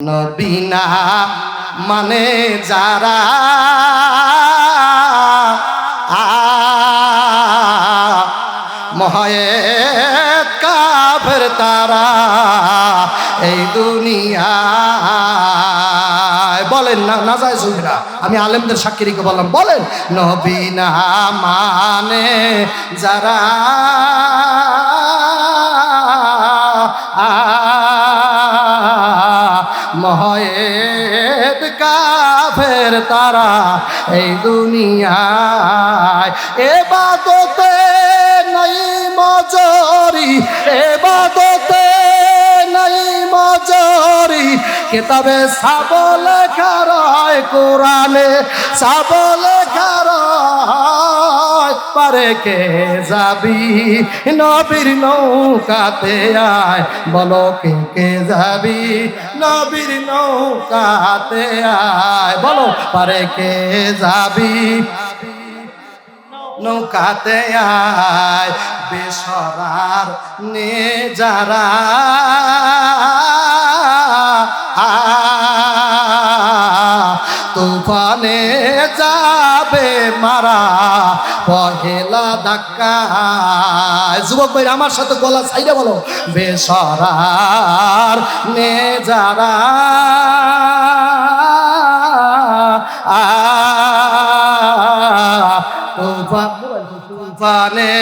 নবী না মানে যারা মহায়েত কাফের তারা এই দুনিয়ায় বলেন না না যায় সুবিরা আমি আলেমদের সাক্ষী রেখে বললাম বলেন নবী না মানে যারা মহায়েত কাফের তারা এই দুনিয়ায় এবাদতে নাই মজরি এবাদতে নাই মজরি কিতাবে সব লেখা রয় কোরআনে সব লেখা রয় পারে কে যাবি নবীর নৌকাতে আয় বলো কে কে যাবি নবীর নৌকাতে আয় বলো পারে কে যাবি নৌকাতে আয় বেসরার নে যারা তুফানে যাবে মারা পহেলা ধাক্কা যুবক ভাই আমার সাথে গলা সাইডে বলো বেসরার নে যারা তুফানে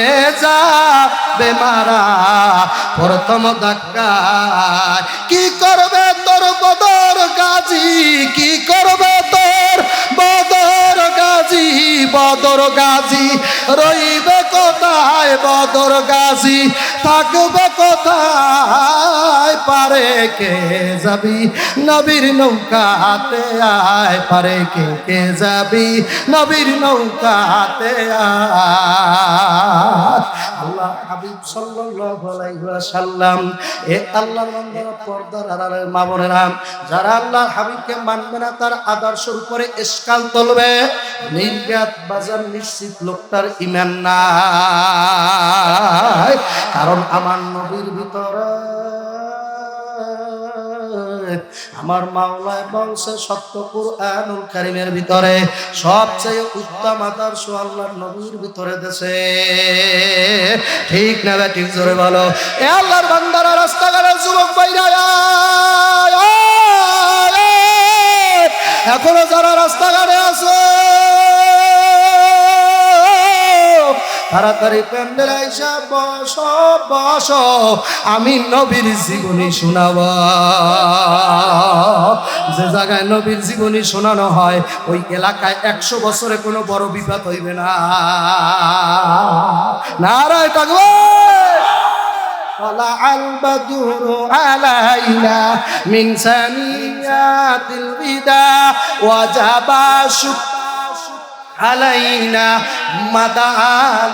যাবে মারা প্রথম ধাক্কা কি করবে তোর বদর গাজী কি করবে তোর বদর গাজী বদর গাজী রইবে কোথায় বদর গাজী থাকবে কোথায় পারে কে যাবি নবীর নৌকাতে আয় পারে কে কে যাবি নবীর নৌকাতে আয় আল্লাহ হাবিব সাল্লাল্লাহু আলাইহি ওয়াসাল্লাম এ আল্লাহর বান্দারা পর্দার আড়ালের মা বোনেরা যারা আল্লাহর হাবিবকে মানবে না তার আদর্শের উপরে ইশকাল তুলবে নির্ঘাত বাজার নিশ্চিত লোকটার ঈমান নাই কারণ আমার নবীর ভিতরে আমার মাওলায় বলছে সত্য কুরআনুল কারীমের ভিতরে সবচেয়ে উত্তম আদর্শ আল্লাহর নবীর ভিতরে দেশে ঠিক না ঠিক জোরে বলো এ আল্লাহর বান্দারা রাস্তাঘাটে যুবক ভাইরা এখনো যারা রাস্তাঘাটে আছে তাড়াতাড়ি প্যান্ডেল আইসা বসো বসো আমি নবীর জীবনী শোনাব যে জায়গায় নবীর জীবনী শোনানো হয় ওই এলাকায় 100 বছরে কোনো বড় বিপদ হইবে না নারায়ে তাকবীর طلع البدر علينا من ثنيات الوداع وجب الشكر علينا مدى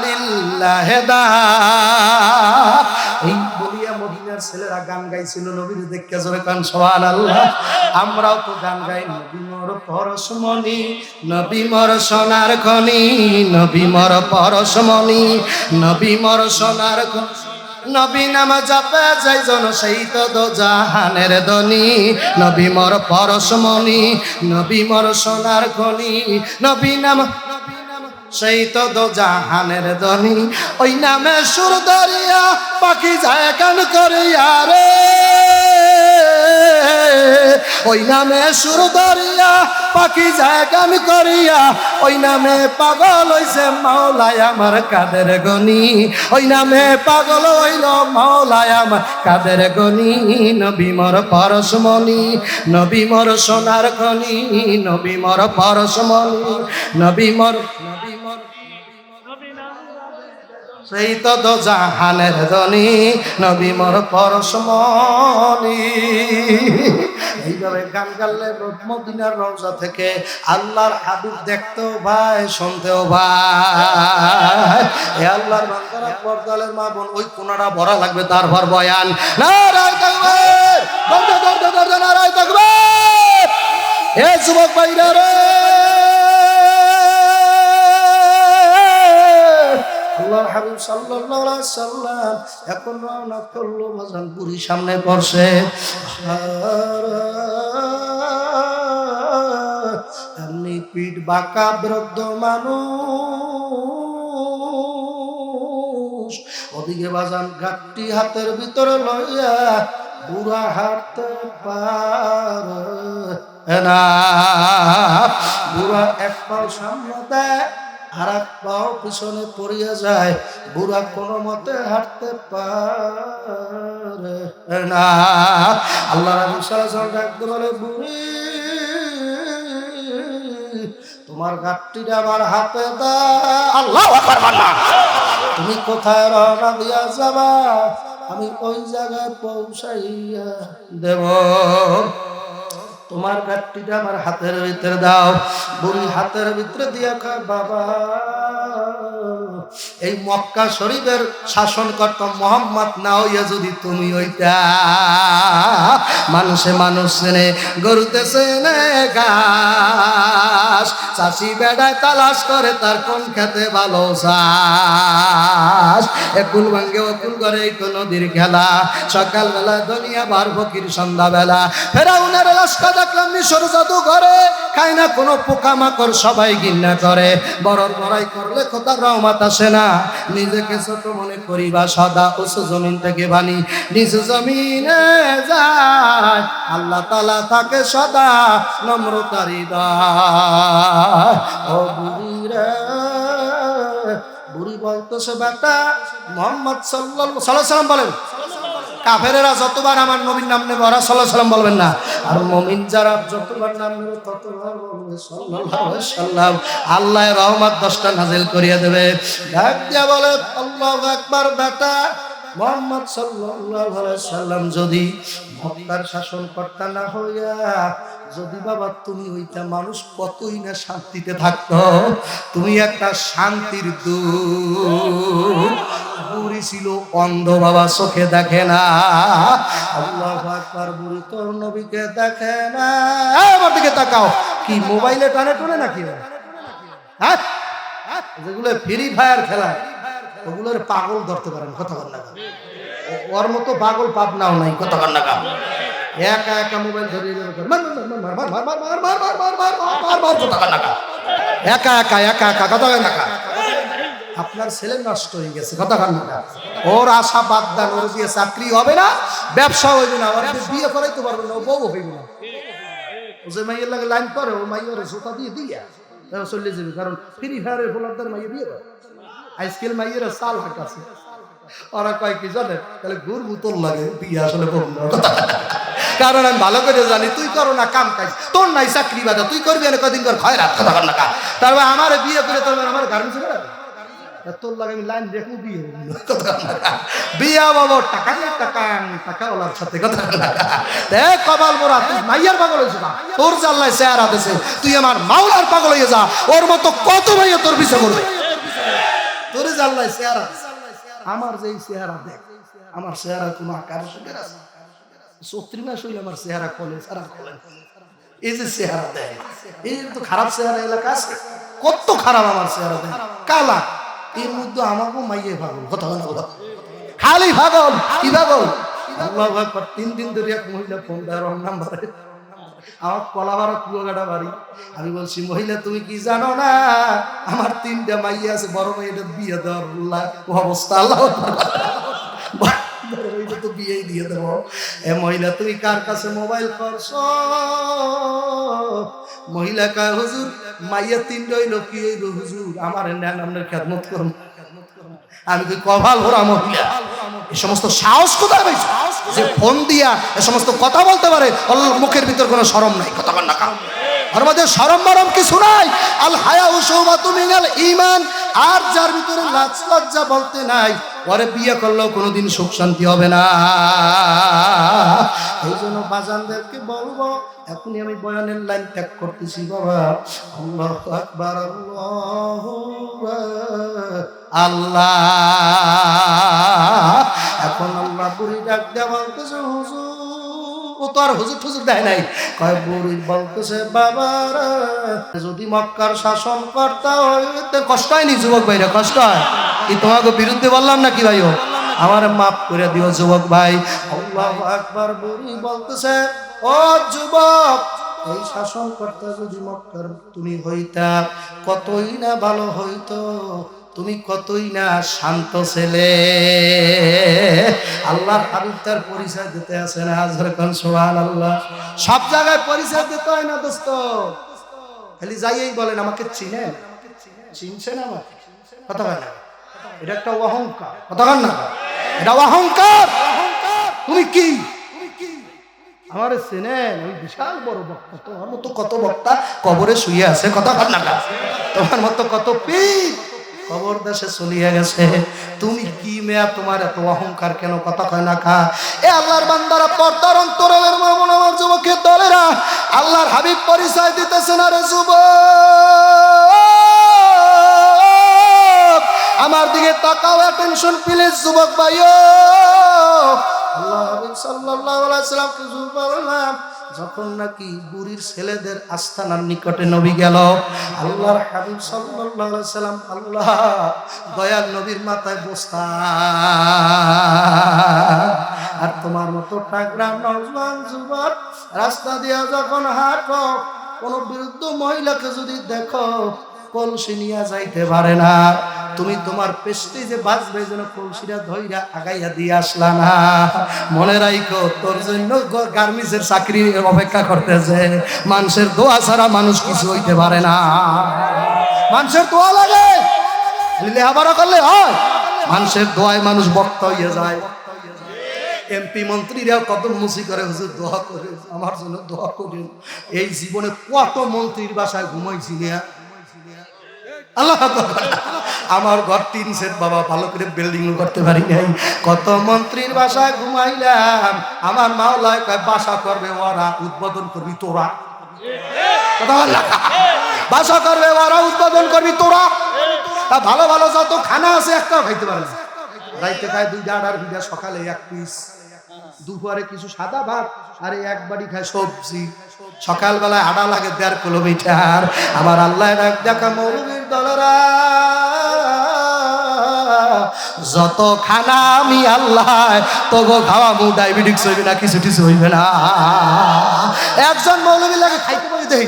لله دا এই বলিয়া মদিনার ছেলেরা গান গাইছিল নবীর দেখে জোরে কান সুবহানাল্লাহ আমরাও তো গান গাই নবী মোর পরশমণি নবী মোর সোনার খনি নবী মোর পরশমণি নবী মোর সোনার খনি নবী নাম জপে যাইজন সেই তো দো জাহানের ধনী নবী মোর পরশমণি নবী মোর সোনার খনি নবী নাম সেই তো দো জাহানের ধনী ওই নামে সুর দরিয়া পাখি যায় গান করিয়া রে ওই নামে সুর দরিয়া পাখি যায় গান করিয়া ওই নামে পাগল হইছে মাওলায় আমার কাদের গনি ওই নামে পাগল হইল মাওলায় আমার কাদের গনি নবী মোর পরশমণি নবী মোর সোনার খনি নবী মোর পরশমণি নবী মোর সেই তো দো জাহানের ধনী নবী মোর পরশমণি এইভাবে গান গাইলে মদিনার রওজা থেকে আল্লাহর হাবিব দেখতেও ভাই শুনতেও ভাই এ আল্লাহর বান্দারা পর্দালের মা বোন ওই কোনাটা ভরা লাগবে তারপর বয়ান নারায়ে তাকবীর দরজা নারায়ে তাকবীর এ যুবক ভাইরা রে আল্লাহর হাবিব সাল্লাল্লাহু আলাইহি সাল্লাম এখন রওনা করলো মাজানপুরি সামনে পড়ছে পিঠ বাঁকা বৃদ্ধ মানুষ, ওদিকে বাজান গাঁটটি হাতের ভিতরে লইয়া বুড়া হাঁটতে পারে না। বুড়া এক পাও সামনে দেয় আর এক পাও পিছনে পড়িয়া যায়, বুড়া কোনো মতে হাঁটতে পারে না। আল্লাহ রাসূল সাল্লাল্লাহু আলাইহি ওয়াসাল্লাম ডাকতে বলে, বুড়ি তোমার গাঁটটিটা আমার হাতে দাও। আল্লাহু আকবার বলনা। তুমি কোথায় রওনা দিয়া যাবা, আমি ওই জায়গায় পৌঁছাইয়া দেব। তোমার গাঁটটিটা আমার হাতের ভিতরে দাও। বুড়ি হাতের ভিতরে দিয়া কয়, বাবা এই মক্কা শরীফের শাসনকর্তা মুহাম্মদ না হইয়া যদি তুমি হইতা, মানুষে মানুষ চেনে, গরুতে চেনে ঘাস, চাষি বেড়ায় তালাশ করে তার কোন খেতে ভালো চাষ। একুল ভাঙ্গে অকুল করে এই তো নদীর খেলা, সকালবেলা দুনিয়া বার ফকির সন্ধ্যাবেলা। ফেরাউনের রাস্তা দেখলাম মিশর জাদু করে, খায় না কোনো পোকামাকড়, সবাই ঘৃণা করে। বড় বড়াই করলে খোদার রহমত আসে না। নিজেকে ছোট মনে করিবা সদা, উঁচু জমিন থেকে বানি নিচু জমিনে যায়, আল্লাহ তাআলা তাকে সদা নম্রতার হৃদয়। ও বুড়ি রে, বুড়ি বলতেছে বেটা মুহাম্মদ সাল্লাল্লাহু আলাইহি ওয়াসাল্লাম বলেন। কাফেরেরা যতবার আমার নবীর নাম নেবে ওরা সাল্লাল্লাহু আলাইহি ওয়াসাল্লাম বলবেন না, আর মুমিন যারা যতবার নাম নেবে ততবার বলবে সাল্লাল্লাহু আলাইহি ওয়াসাল্লাম। আল্লাহর রহমত 10টা নাজিল করিয়ে দেবে। ডাক দিয়া বলে, আল্লাহু আকবার। বেটা মুহাম্মদ সাল্লাল্লাহু আলাইহি ওয়াসাল্লাম যদি মক্কার শাসনকর্তা না হইয়া যদি বাবা তুমি হইতা, মানুষ কতই না শান্তিতে থাকতো। তুমি একটা শান্তির দূত। বুড়ি ছিল অন্ধ বাবা, চোখে দেখে না। আল্লাহু আকবার। বুড়ি তোর নবীকে দেখে না। আমার দিকে তাকাও। কি মোবাইলে টানে টুনে নাকি? হ্যাঁ, যেগুলো ফ্রি ফায়ার খেলা ওগুলোর পাগল ধরতে পারেন, কথা বল না। ওর মতো পাগল পাবনাও নাই, কথা বল না। একা একা মোবাইল ধরে একা একা একা একা কথা বল না। আপনার ছেলে নষ্ট হয়ে গেছে, কথা বল না। ওর আশা বাদ দেন, ওর দিয়ে চাকরি হবে না, ব্যবসা হইবে না, ওর বিয়ে করাইতে পারবে না, ও বউ হইবে না। ও যে মাইয়ের লাগে লাইন করে, ও মাইয়ের জোতা দিয়ে দিয়া চলে যাবে। কারণ ফ্রি ফায়ারের ফোলারদের মাইয়ে বিয়ে করে। আজকাল মাইয়ের চাল হাট আছে, ওরা কয় কি জানে, তাহলে গুড় বোতল লাগে বিয়ে আসলে করবো। কারণ আমি ভালো করে জানি তুই করো না কাম কাজ, তোর নাই চাকরি বাদা, তুই করবি না কদিন কর খয় রাত, কথা বল না। তারপর আমার বিয়ে করে তোর আমার গার্মেন্টস করে তোর লাগে আমি লাইন দেখবো বিয়ে বিয়া বাবু টাকা দিয়ে টাকাওয়ালার সাথে, কথা বল না। দেখ কপাল মোরা, তুই মাইয়ার পাগল হয়েছে না, তোর জাল্লায় চেহারা দিছে, তুই আমার মাওলার পাগল হয়ে যা। ওর মতো কত ভাইয়া তোর পিছে করবে, তোর জাল্লায় চেহারা। আমার যে চেহারা দেখ, আমার চেহারা কোনো আকার সুখের আছে? 34 মাস হইলে আমার চেহারা খোলে, সারা খোলে। এই যে চেহারা দেয়, এই তো খারাপ চেহারা এলাকা আছে, কত খারাপ আমার চেহারা দেয়, কালা। এর মধ্যে আমাকে মাইয়ে পাগল, কথা বল না। খালি পাগল, কি পাগল? আল্লাহু আকবার। 3 দিন ধরে এক মহিলা ফোন দেয় রং নাম্বারে, আমার কলাবাড়া কুয়াকাটা বাড়ি। আমি বলছি, মহিলা তুমি কি জানো না আমার 3টা মাইয়া আছে, বড় মেয়েটা বিয়ে দেওয়ার অবস্থা। আল্লাহ তো বিয়েই দিয়ে দেব। এ মহিলা তুমি কার কাছে মোবাইল করছো? মহিলা কয়, হুজুর মাইয়া 3টা হইলো, কি হইলো হুজুর? আমার নেন, আপনার খেদমত করুন। আমি কি কপাল ভরা মহিলা, এই সমস্ত সাহস কোথায় পাইছো যে ফোন দিয়া এ সমস্ত কথা বলতে পারে? মুখের ভিতর কোনো শরম নাই, কথা বল না। ওর মধ্যে শরম মরম কিছু নাই। আল হায়াউ শুবাতুম মিনাল ঈমান। আর যার ভিতরে লাজ লজ্জা বলতে নাই, ওরে বিয়ে করলেও কোনোদিন সুখ শান্তি হবে না। এই জন্য বাজানদেরকে বলবো, এখনই আমি বয়ানের লাইন ত্যাগ করতেছি বাবা। আল্লাহু আকবার, আল্লাহু আল্লাহ। এখন আল্লাহ বুড়ি ডাক দেয়া বলতেছে, হুজুর। ও তো আর হুজুর ঠুজুর দেয় নাই, কয় বুড়ি বলতেছে, বাবা যদি মক্কার শাসন কর্তা হইতে কষ্ট হয়নি? যুবক ভাইরা কষ্ট হয় কি? তোমাকে বিরুদ্ধে বললাম নাকি ভাইও? আমার মাফ করে দিও যুবক ভাই। আল্লাহু আকবার। বুড়ি বলতেছে, ও যুবক, এই শাসনকর্তা যদি মক্কার তুমি হইতা কতই না ভালো হইতো, তুমি কতই না শান্ত ছেলে। আল্লাহর হাবিব তার পরিচয় দিতে আসে না, যখন সুবহানাল্লাহ। সব জায়গায় পরিচয় দিতে হয় না দোস্ত, খালি যাইয়েই বলেন আমাকে চিনেন, চিনছেন আমাকে, কথা হয় না। এটা একটা অহংকার, কথা বল না, এটা অহংকার। তুমি কি আমার চেনেন? ওই বিশাল বড় বক্তা, তোমার মতো কত বক্তা কবরে শুয়ে আছে, কথা বল না, তোমার মতো কত পীর কবর দেশে চলিয়ে গেছে। তুমি কি মেয়া, তোমার এত অহংকার কেন, কথা কয় না কা? এ আল্লাহর বান্দারা, পর্দার অন্তরালের মা মনে আমার যুবকের দলেরা, আল্লাহর হাবিব পরিচয় দিতেছে না রে যুবক, আমার দিকে তাকাও, অ্যাটেনশন প্লিজ যুবক ভাইও। আল্লাহ হাবিব সাল্লাল্লাহু আলাইহি সাল্লামকে বললাম, যখন নাকি বুড়ির ছেলেদের আস্তানার নিকটে নবী গেল, আল্লাহর হাবিব সাল্লাল্লাহু আলাইহি সাল্লাম, আল্লাহ দয়াল নবীর মাথায় বস্তা, আর তোমার মতো টাকরা নওজোয়ান যুবক রাস্তা দিয়া যখন হাঁটো, কোন বৃদ্ধ মহিলাকে যদি দেখো কলসি নিয়ে যাইতে পারে না, তুমি তোমার পেস্টিজে বাঁচবে যেন কলসিটা ধইরা আগাইয়া দিয়ে আসলা না। মনে রাখো, তোর জন্য গার্মেন্টসের চাকরি অপেক্ষা করতেছে। মানুষের দোয়া ছাড়া মানুষ কিছু হইতে পারে না। মানুষের দোয়া লাগে, লেহাপড়া করলে হয়? মানুষের দোয়ায় মানুষ বক্তা হইয়া যায়। এমপি মন্ত্রীরা কত মুসি করে, হুজুর দোয়া করে, আমার জন্য দোয়া করেন। এই জীবনে কত মন্ত্রীর বাসায় ঘুমাইছি না, আল্লাহ আমার ঘর 3 সেট বাবা, ভালো করে বিল্ডিং করতে পারি নাই। কত মন্ত্রীর বাসায় ঘুমাইলাম, আমার মাওলায় কয় বাসা করবে ওরা, উদ্বোধন করবি তোরা, কথা বল না, বাসা করবে ওরা, উদ্বোধন করবি তোরা। তা ভালো ভালো যত খানা আছে একটাও খাইতে পারে না। রাইতে খায় 2টা আডার ভিজা, সকালে 1 পিস, দুপুরে কিছু সাদা ভাত, আরে 1 বাড়ি খায় সবজি। সকালবেলায় আডা লাগে 1.5 কিলোমিটার। আমার আল্লাহ ডাক দেখা, মৌলবীর দলেরা, যত খানা আমি আল্লাহ তবু খাওয়া, মু ডায়াবেটিস হইবে না, কিছু টিছু হইবে না। একজন মৌলবী লাগে খাইতে বই দেই,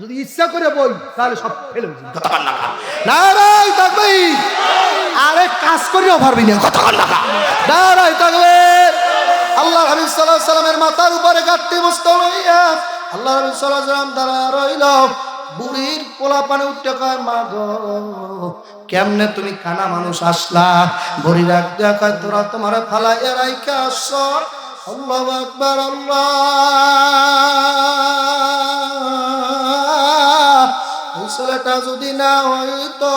যদি ইচ্ছা করে বই তাহলে সব ফেলে নারাই থাকবে, আরে কাজ করিও পারবি না, কথা বল না, নারাই থাকবে। আল্লাহ হাবিব সাল্লাল্লাহু আলাইহি সাল্লামের মাথার উপরে গাঁটটি বস্তা লইয়া আল্লাহ হাবিব সাল্লাল্লাহু আলাইহি সাল্লাম দাঁড়া রইল। বুড়ির পোলা পানে উঠতে কয়, মা গো কেমনে তুমি কানা মানুষ আসলা? বুড়ি রাখ দেয়া কয়, তোরা তোমার ফালাইয়া রাইখা আসছ। আল্লাহু আকবার, আল্লাহ, এই ছেলেটা যদি না হইতো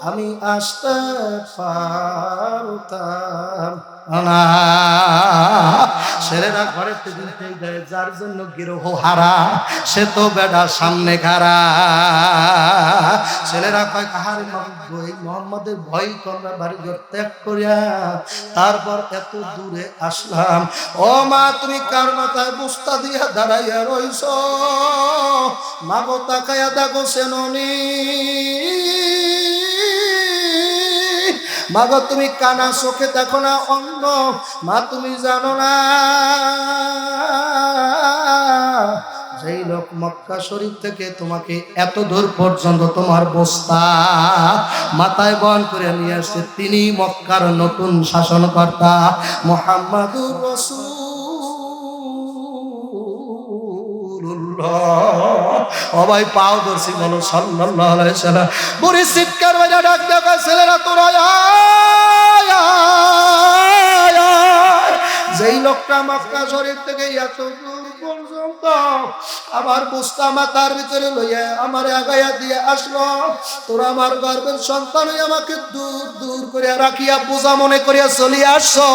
আমি আসতে পারতাম না। ছেলেরা ঘরের টেবিল দেয়, যার জন্য গিরহ হারা সে তো বেডা সামনে খারা। ছেলেরা কয়, কাহারে মোহাম্মদের ভয় তোমরা বাড়ি ঘর ত্যাগ করিয়া তারপর এত দূরে আসলাম। ও মা, তুমি কার মাথায় বস্তা দিয়া দাঁড়াইয়া রইছ? মা গো তাকাইয়া দেখো সেননি, মা গো তুমি কানা, চোখে দেখো না, অন্ধ। মা তুমি জানো না, যেই লোক মক্কা শরীফ থেকে তোমাকে এত দূর পর্যন্ত তোমার বস্তা মাথায় বহন করে নিয়ে আসছে, তিনি মক্কার নতুন শাসনকর্তা মুহাম্মাদুর রাসূলুল্লাহ। ও ভাই, পাও ধরছি, বলো সাল্লাল্লাহু আলাইহি সাল্লাম। বুড়ি চিৎকার বাইরে ডাক দেখা, ছেলেরা তোরা যেই লোকটা মক্কা শরীফ থেকে এত দূর পর্যন্ত আমার বস্তা মাথার ভিতরে লইয়া আমার আগাইয়া দিয়ে আসলো, তোরা আমার গর্বের সন্তান হয়ে আমাকে দূর দূর করে রাখিয়া বোঝা মনে করিয়া চলিয়ে আসছো।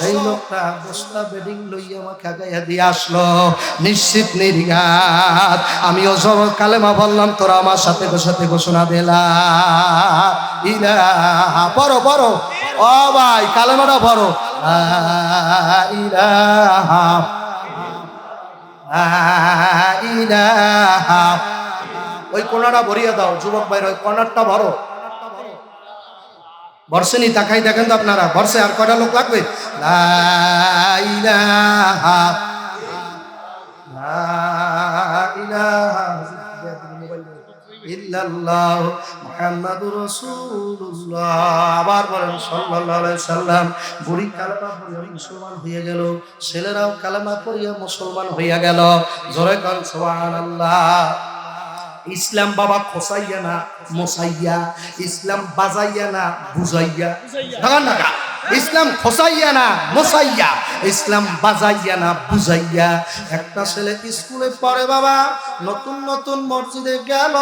এই লোকটা বস্তা বেডিং লইয়া আমাকে আগাইয়া দিয়ে আসলো, নিশ্চিত নির্ঘাত আমিও সব কালেমা বললাম, তোরা আমার সাথে সাথে ঘোষণা দিলা ইলাহা। পড়ো পড়ো, ও ভাই কালেমাটা পড়ো, ইলাহা ইলাহা। ওই কোনাটা ভরিয়ে দাও যুবক ভাইরা, ওই কর্নারটা ভরো। বর্ষেনি তাকাই দেখেন তো আপনারা, বর্ষে আর কয়টা লোক লাগবে? লা ইলাহা ইল্লাল্লাহ মুহাম্মাদুর রাসূলুল্লাহ। আবার বলেন সাল্লাল্লাহু আলাইহি সাল্লাম। বুড়ি কালেমা পড়ে মুসলমান হয়ে গেল, ছেলেরাও কালেমা পড়ে মুসলমান হয়ে গেল। জোরে কোন সুবহানাল্লাহ। ইসলাম বাবা খোসাইয়া না মোসাইয়া, ইসলাম বাজাইয়া না বুঝাইয়া, ইসলাম খোসাইয়া না মোসাইয়া, ইসলাম বাজাইয়া না বুঝাইয়া। একটা ছেলে স্কুলে পড়ে বাবা, নতুন নতুন মসজিদে গেল,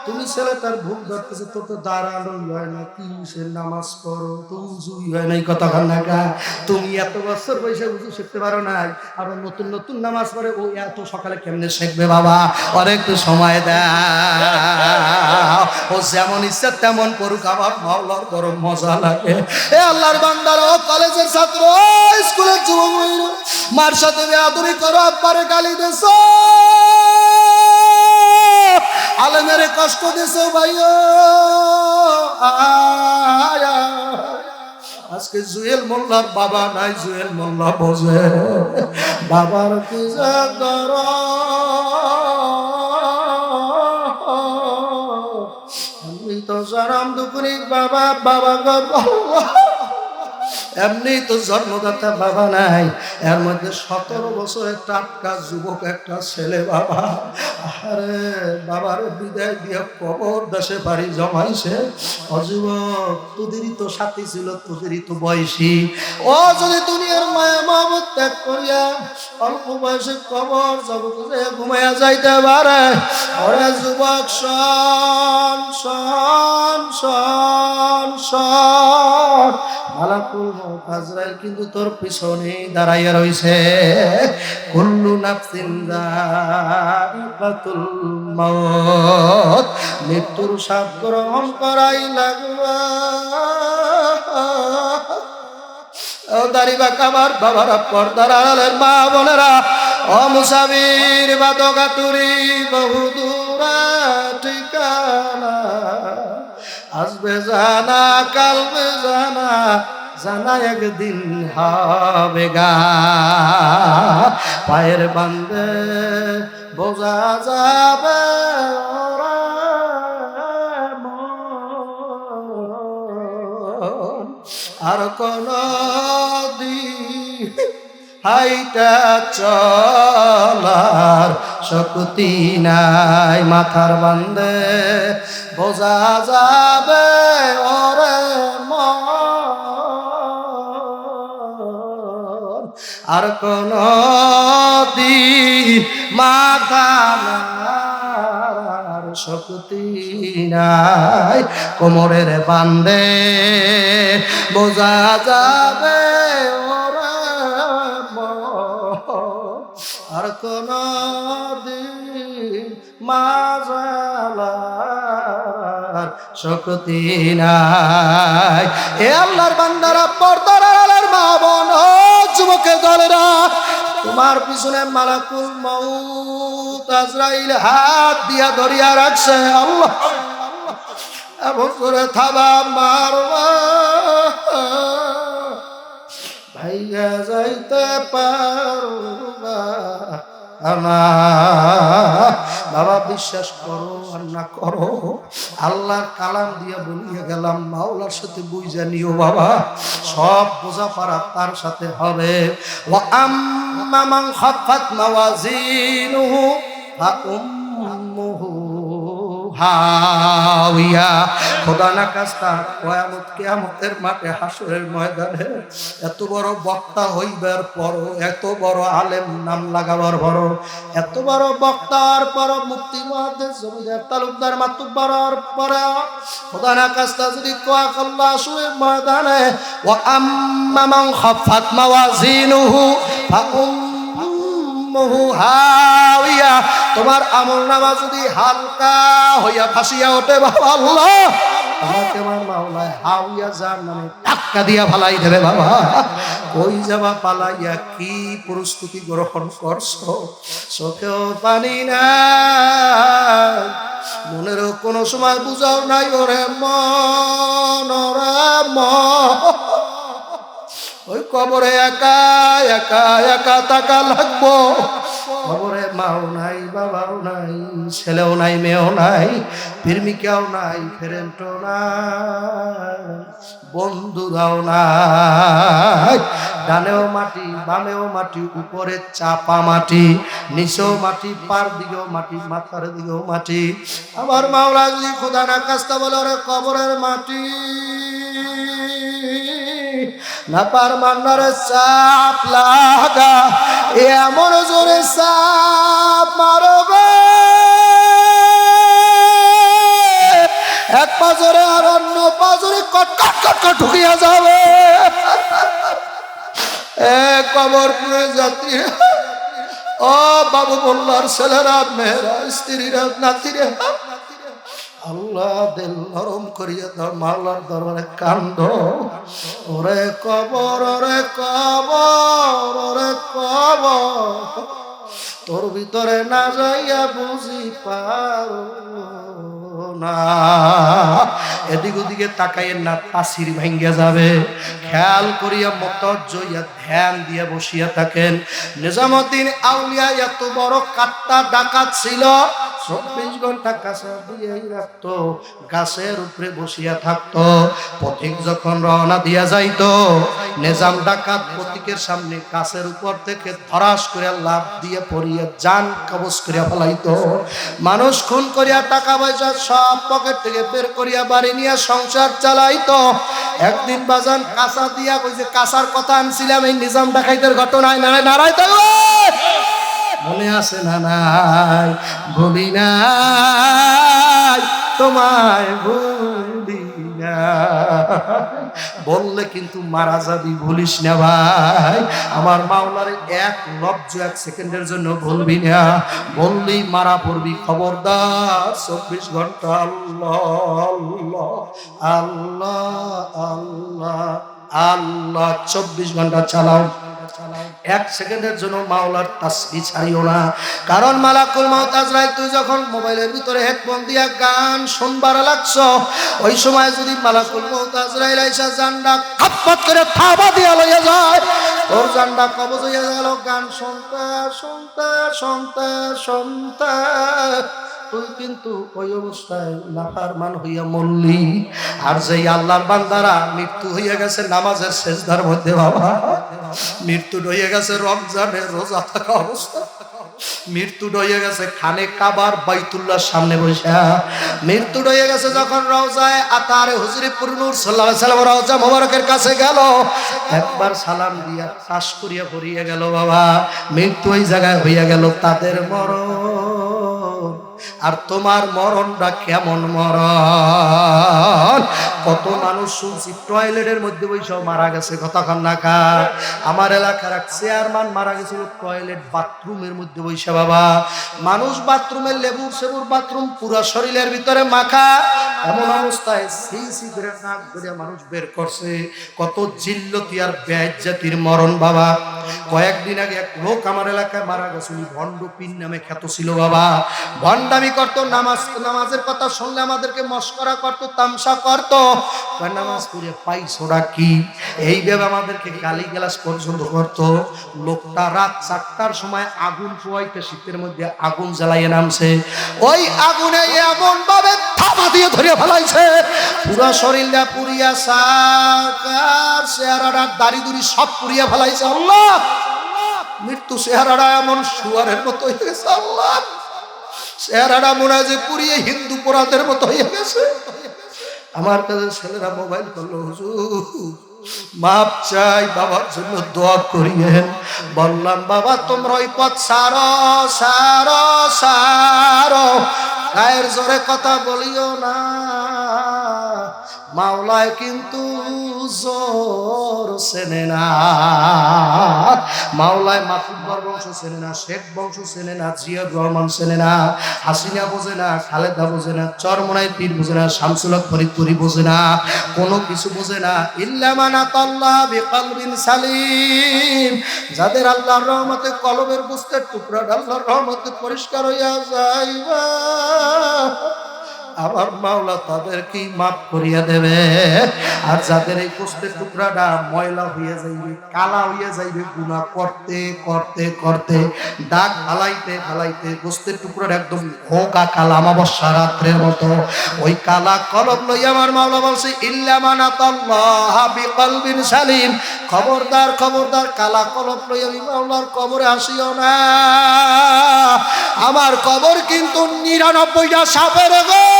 তুমি ছেলেটার ভুল ধরতেছে, তোর তো দাঁড়ানোই হয় না, কি সে নামাজ পড়ো, তো উজুই হয় নাই, কথা কান্নাকা। তুমি এত বছর বয়সে উজু শিখতে পারো নাই, আবার নতুন নতুন নামাজ পড়ে, ও এত সকালে কেমনে শিখবে বাবা? আর একটু সময় দাও, ও যেমন ইচ্ছা তেমন করুক, আমার মাওলার বড় মজা লাগে। এ আল্লাহর বান্দার, ও কলেজের ছাত্র, স্কুলের যুবক, মার সাথে বেয়াদবি করো, আব্বারে গালি দেছ, আলেমের কষ্ট দিছো ভাইও। আজকে জুয়েল মোল্লার বাবা নাই, জুয়েল মোল্লা বোঝে বাবার কি কর। আমি তো জানাম দুপুরি বাবা, বাবা গর্ব, এমনি তো জন্মদাতা বাবা নাই, এর মধ্যে 17 বছরের টাটকা যুবক একটা ছেলে বাবা। আরে বাবার বিদায় দিয়ে কবর দেশে বাড়ি জমাইছে। অযুবক, তোদেরই তো সাথী ছিল, তোদেরই তো বয়সী, ও যদি দুনিয়ার মায়া মহব্বত ত্যাগ করিয়া অল্প বয়সে কবর জগতে ঘুমাইয়া যাইতে পারে। ওরে যুবক, শোন শোন শোন শোন, মালাকুল মউত আজরাইল কিন্তু তোর পিছনে দাঁড়াইয়া রইছে। কুল্লু নাফসিন যায়িকাতুল মাউত, মৃত্যুর স্বাদ গ্রহণ করাই লাগবে। ও দাড়িবা কামার বাবারা, পর্দার আড়ালের মা বোনেরা, ও মুসাফির বাদগাতুরি, বহুদূরা ঠিকানা, আসবে জানা কালবে জানা, জানা একদিন হবে গা। পায়ের বান্দে বোঝা যাবে ওরা মন, আর কোন দিন হাইটা চলার শক্তি নাই। মাথার বান্দে বোঝা যাবে ওরে মন, আর কোন দিন মাথা নাড়ার শক্তি নাই। কোমরের বান্দে বোঝা যাবে ওরে মন, আর কোন দিন মাজালার শক্তি নাই। এ আল্লাহর বান্দারা, পর্দার আড়ালের মা বোন, ও যুবকের দলেরা, তোমার পিছনে মালাকুল মউত আজরাইল হাত দিয়া ধরিয়া রাখছে। আল্লাহ এমন করে থাবা মারবা, ভাইয়া যাইতে পারবা আমার। বাবা বিশ্বাস করো আর না করো, আল্লাহর কালাম দিয়ে বলিয়ে গেলাম, মাওলার সাথে বুঝা নিও বাবা, সব বোঝা পারা তার সাথে হবে। ওয়া আম্মা মান খাফাত মাওয়াজিনুহু ফাউম্মুহু হাওিয়া। খোদা না কাস্তা কিয়ামত, কিয়ামতের মাঠে, হাসরের ময়দানে এত বড় বক্তা হইবার পর, এত বড় আলেম নাম লাগাবার পর, এত বড় বক্তার পর, মুফতি মুহাদ্দিস জমিদার তালুকদার মাতুব্বরের পর, খোদা না কাস্তা যদি কোয়া আল্লাহ হাসরের ময়দানে, ওয়া আম্মা মান খাফাত মাওয়াজিনুহু ফাউম্মুহু হাওিয়া, তোমার আমলনামা যদি হালকা হইয়া ভাসিয়া ওঠে বাবা, আল্লাহ আমাকে আমার মাওলায় হাওিয়া জাহান্নামে ধাক্কা দিয়া ফালাই দেবে বাবা। কই যাবা পালাইয়া, কি প্রস্তুতি গ্রহণ করছো? চোখেও পানি নাই, মনেরও কোনো সময় বুঝাও নাই, ওরে মন, ওরে মন, ওই কবরে একা একা একা থাকা লাগবো। কবরে মাও নাই, বাবাও নাই, ছেলেও নাই, মেয়েও নাই, প্রেমিকাও নাই, ফ্রেন্ডও নাই, বন্ধুরাও নাই। ডানেও মাটি, বামেও মাটি, উপরে চাপা মাটি, নিচেও মাটি, পার দিকেও মাটি, মাথার দিকেও মাটি। আমার মাওলা যদি খোদা না কাস্তা বলে ওরে কবরের মাটি না পার মান্নারে চাপ লাগা, এমন জোরে চাপ মারবে এক পাজরে আর অন্য পাজরে কট কট কট কট ঢুকিয়া যাবে। কবরপুরে যাত্রী, ও বাবু মোল্লার ছেলেরা, মেয়েরা, স্ত্রীরা, নাতিরা, আল্লাহ দিল নরম করিয়া দাও, মাওলার দরবারে কান্দ। ওরে কবর, ওরে কবর, ওরে কবর, তোর ভিতরে না যাইয়া বুঝি পারো না। এদিক ওদিকে তাকাইয়েন না, তাসির ভাঙ্গিয়া যাবে। খেয়াল করিয়া মতজইয়া ধ্যান দিয়া বসিয়া থাকেন। নিজামুদ্দিন আউলিয়া এত বড় কাট্টা ডাকাত ছিল, 24 ঘন্টা কাছে দিয়েই রাখতো, গাছের উপরে বসিয়া থাকতো। পথিক যখন রওনা দিয়া যাইতো, নিজাম ডাকাত পথিকের সামনে গাছের উপর থেকে ধরাস করে লাফ দিয়ে পড়িয়া জান কবজ করিয়া ফেলাইতো। মানুষ খুন করিয়া টাকা পয়সা সব পকেট থেকে বের করিয়া বাড়ি নিয়ে সংসার চালাইতো। একদিন বাজান কাঁচা দিয়া, ওই যে কাঁচার কথা আনছিলাম এই নিজাম ডাকাইতের ঘটনায়, নারায় তো মনে আছে না? নাই, ভুলি নাই তোমায়, ভুলি না। বললে কিন্তু মারা যাবি, ভুলিস না ভাই। আমার মাওলারে এক লব্জ এক সেকেন্ডের জন্য ভুলবি না, বললেই মারা পড়বি, খবরদার। 24 ঘন্টা আল্লাহ আল্লাহ আল্লাহ আল্লাহ আল্লাহ 24 ঘন্টা চালাও। এক সেকেন্ডের জন্য মাওলার তাসবিহ ছাড়িও না। কারণ মালাকুল মউত আজরাইল, তুই যখন মোবাইলের ভিতরে হেডফোন দিয়া গান শুনবার লাগছো, ওই সময় যদি মালাকুল মউত আজরাইল আইসা জানডা খপত করে থাবা দিয়া লইয়া যায়, তোর জানডা কবজ হইয়া গেল। গান শুনতে শুনতে শুনতে শুনতে তুই কিন্তু ওই অবস্থায় নাফরমান হইয়া মরলি। আর যেই আল্লাহর বান্দারা মৃত্যু হইয়া গেছে নামাজের সেজদার মধ্যে, বাবা মৃত্যু হইয়া গেছে রমজানের রোজা থাকা অবস্থা, মৃত্যু হয়ে গেছে খানে কাবার বাইতুল্লাহর সামনে বসে, মৃত্যু হয়ে গেছে যখন রওজায়ে আতারে হুজুরিপুর নূর সাল্লাল্লাহু আলাইহি সাল্লাম রওজা মোবারকের কাছে গেল, একবার সালাম দিয়া তাস করিয়া পড়িয়া গেল। বাবা মৃত্যু ওই জায়গায় হইয়া গেল তাদের মরণ। আর তোমার মরণটা কেমন মরণ! কত মানুষ শুনছি টয়লেটের মধ্যে বসেও মারা গেছে, কতক্ষণ নাকা। আমার এলাকার এক চেয়ারম্যান মারা গেছিল টয়লেট বাথরুমের মধ্যে বসে। বাবা মানুষ বাথরুমের লেবুর সেবুর বাথরুম পুরা শরীরের ভিতরে মাখা, এমন অবস্থায় সিসি করে নাক ধরে মানুষ বের করছে। কত জিল্লতি আর বেইজ্জতির মরণ। বাবা কয়েকদিন আগে এক লোক আমার এলাকায় মারা গেছিল, ভণ্ড পীর নামে খ্যাত ছিল। বাবা ভণ্ডামি করতো, নামাজের কথা শুনলে আমাদেরকে মস্করা করতো, তামসা করতো। নামাজ পড়ে পাইছোড়া কি এইভাবে আমাদেরকে গালিগালাজ পর্যন্ত করতো। লোকটা রাত 4টার সময় আগুন পোয়াইতে, শীতের মধ্যে আগুন জ্বালাইয়ে নামছে, ওই আগুনে এমন ভাবে থাবা দিয়ে ধরে ফেলাইছে, পুরা শরীরটা পুড়িয়া সাকার, চেহারাটা দাড়ি দুড়ি সব পুড়িয়া ফেলাইছে। আল্লাহ মৃত্যু চেহারাটা এমন শুয়ারের মতো হয়ে গেছে। আল্লাহ চেহারাটা মনে হয় যে পুড়িয়ে হিন্দু পোড়াদের মতো হয়ে গেছে। আমার কাছে ছেলেরা মোবাইল করলো, হুজুর মাপ চাই, বাবার জন্য দোয়া করিয়েন। বললাম বাবা তোমরা ওই পথ সারো সারো সারো, গায়ের জোরে কথা বলিও না। মাওলায় কিন্তু জোর চেনে না, মাওলায় মাতুব্বর বংশ চেনে না, শেখ বংশ চেনে না, জিয়া রহমান চেনে না, হাসিনা বোঝে না, খালেদা বোঝে না, চরমনাই পীর বোঝে না, শামসুল হক ফরিদপুরি বোঝে না, কোনো কিছু বোঝে না। ইল্লা মান আতাল্লাহ বিকলবিন সালিম, যাদের আল্লাহর রহমতে কলবের বুঝতে টুকরা আল্লাহর রহমতে পরিষ্কার হইয়া যাইবা, আমার মাওলা তাদেরকে মাফ করিয়া দেবে। আর যাদের এই গোস্তের টুকরাটা ময়লা হইয়া যাইবে, কালা হইয়া যাইবে, গুনাহ করতে করতে করতে, দাগ ফালাইতে ফালাইতে গোস্তের টুকরাটা একদম হোকা কালা অমাবস্যা রাত্রের মতো, ওই কালা কলব লইয়া আমার মাওলা বলছে ইল্লা মান আতাল্লাহ বিকলবিন সালিম, খবরদার খবরদার কালা কলব লইয়া আমি মাওলার কবরে আসিও না। আমার কবর কিন্তু 99টা সাপের ঘর,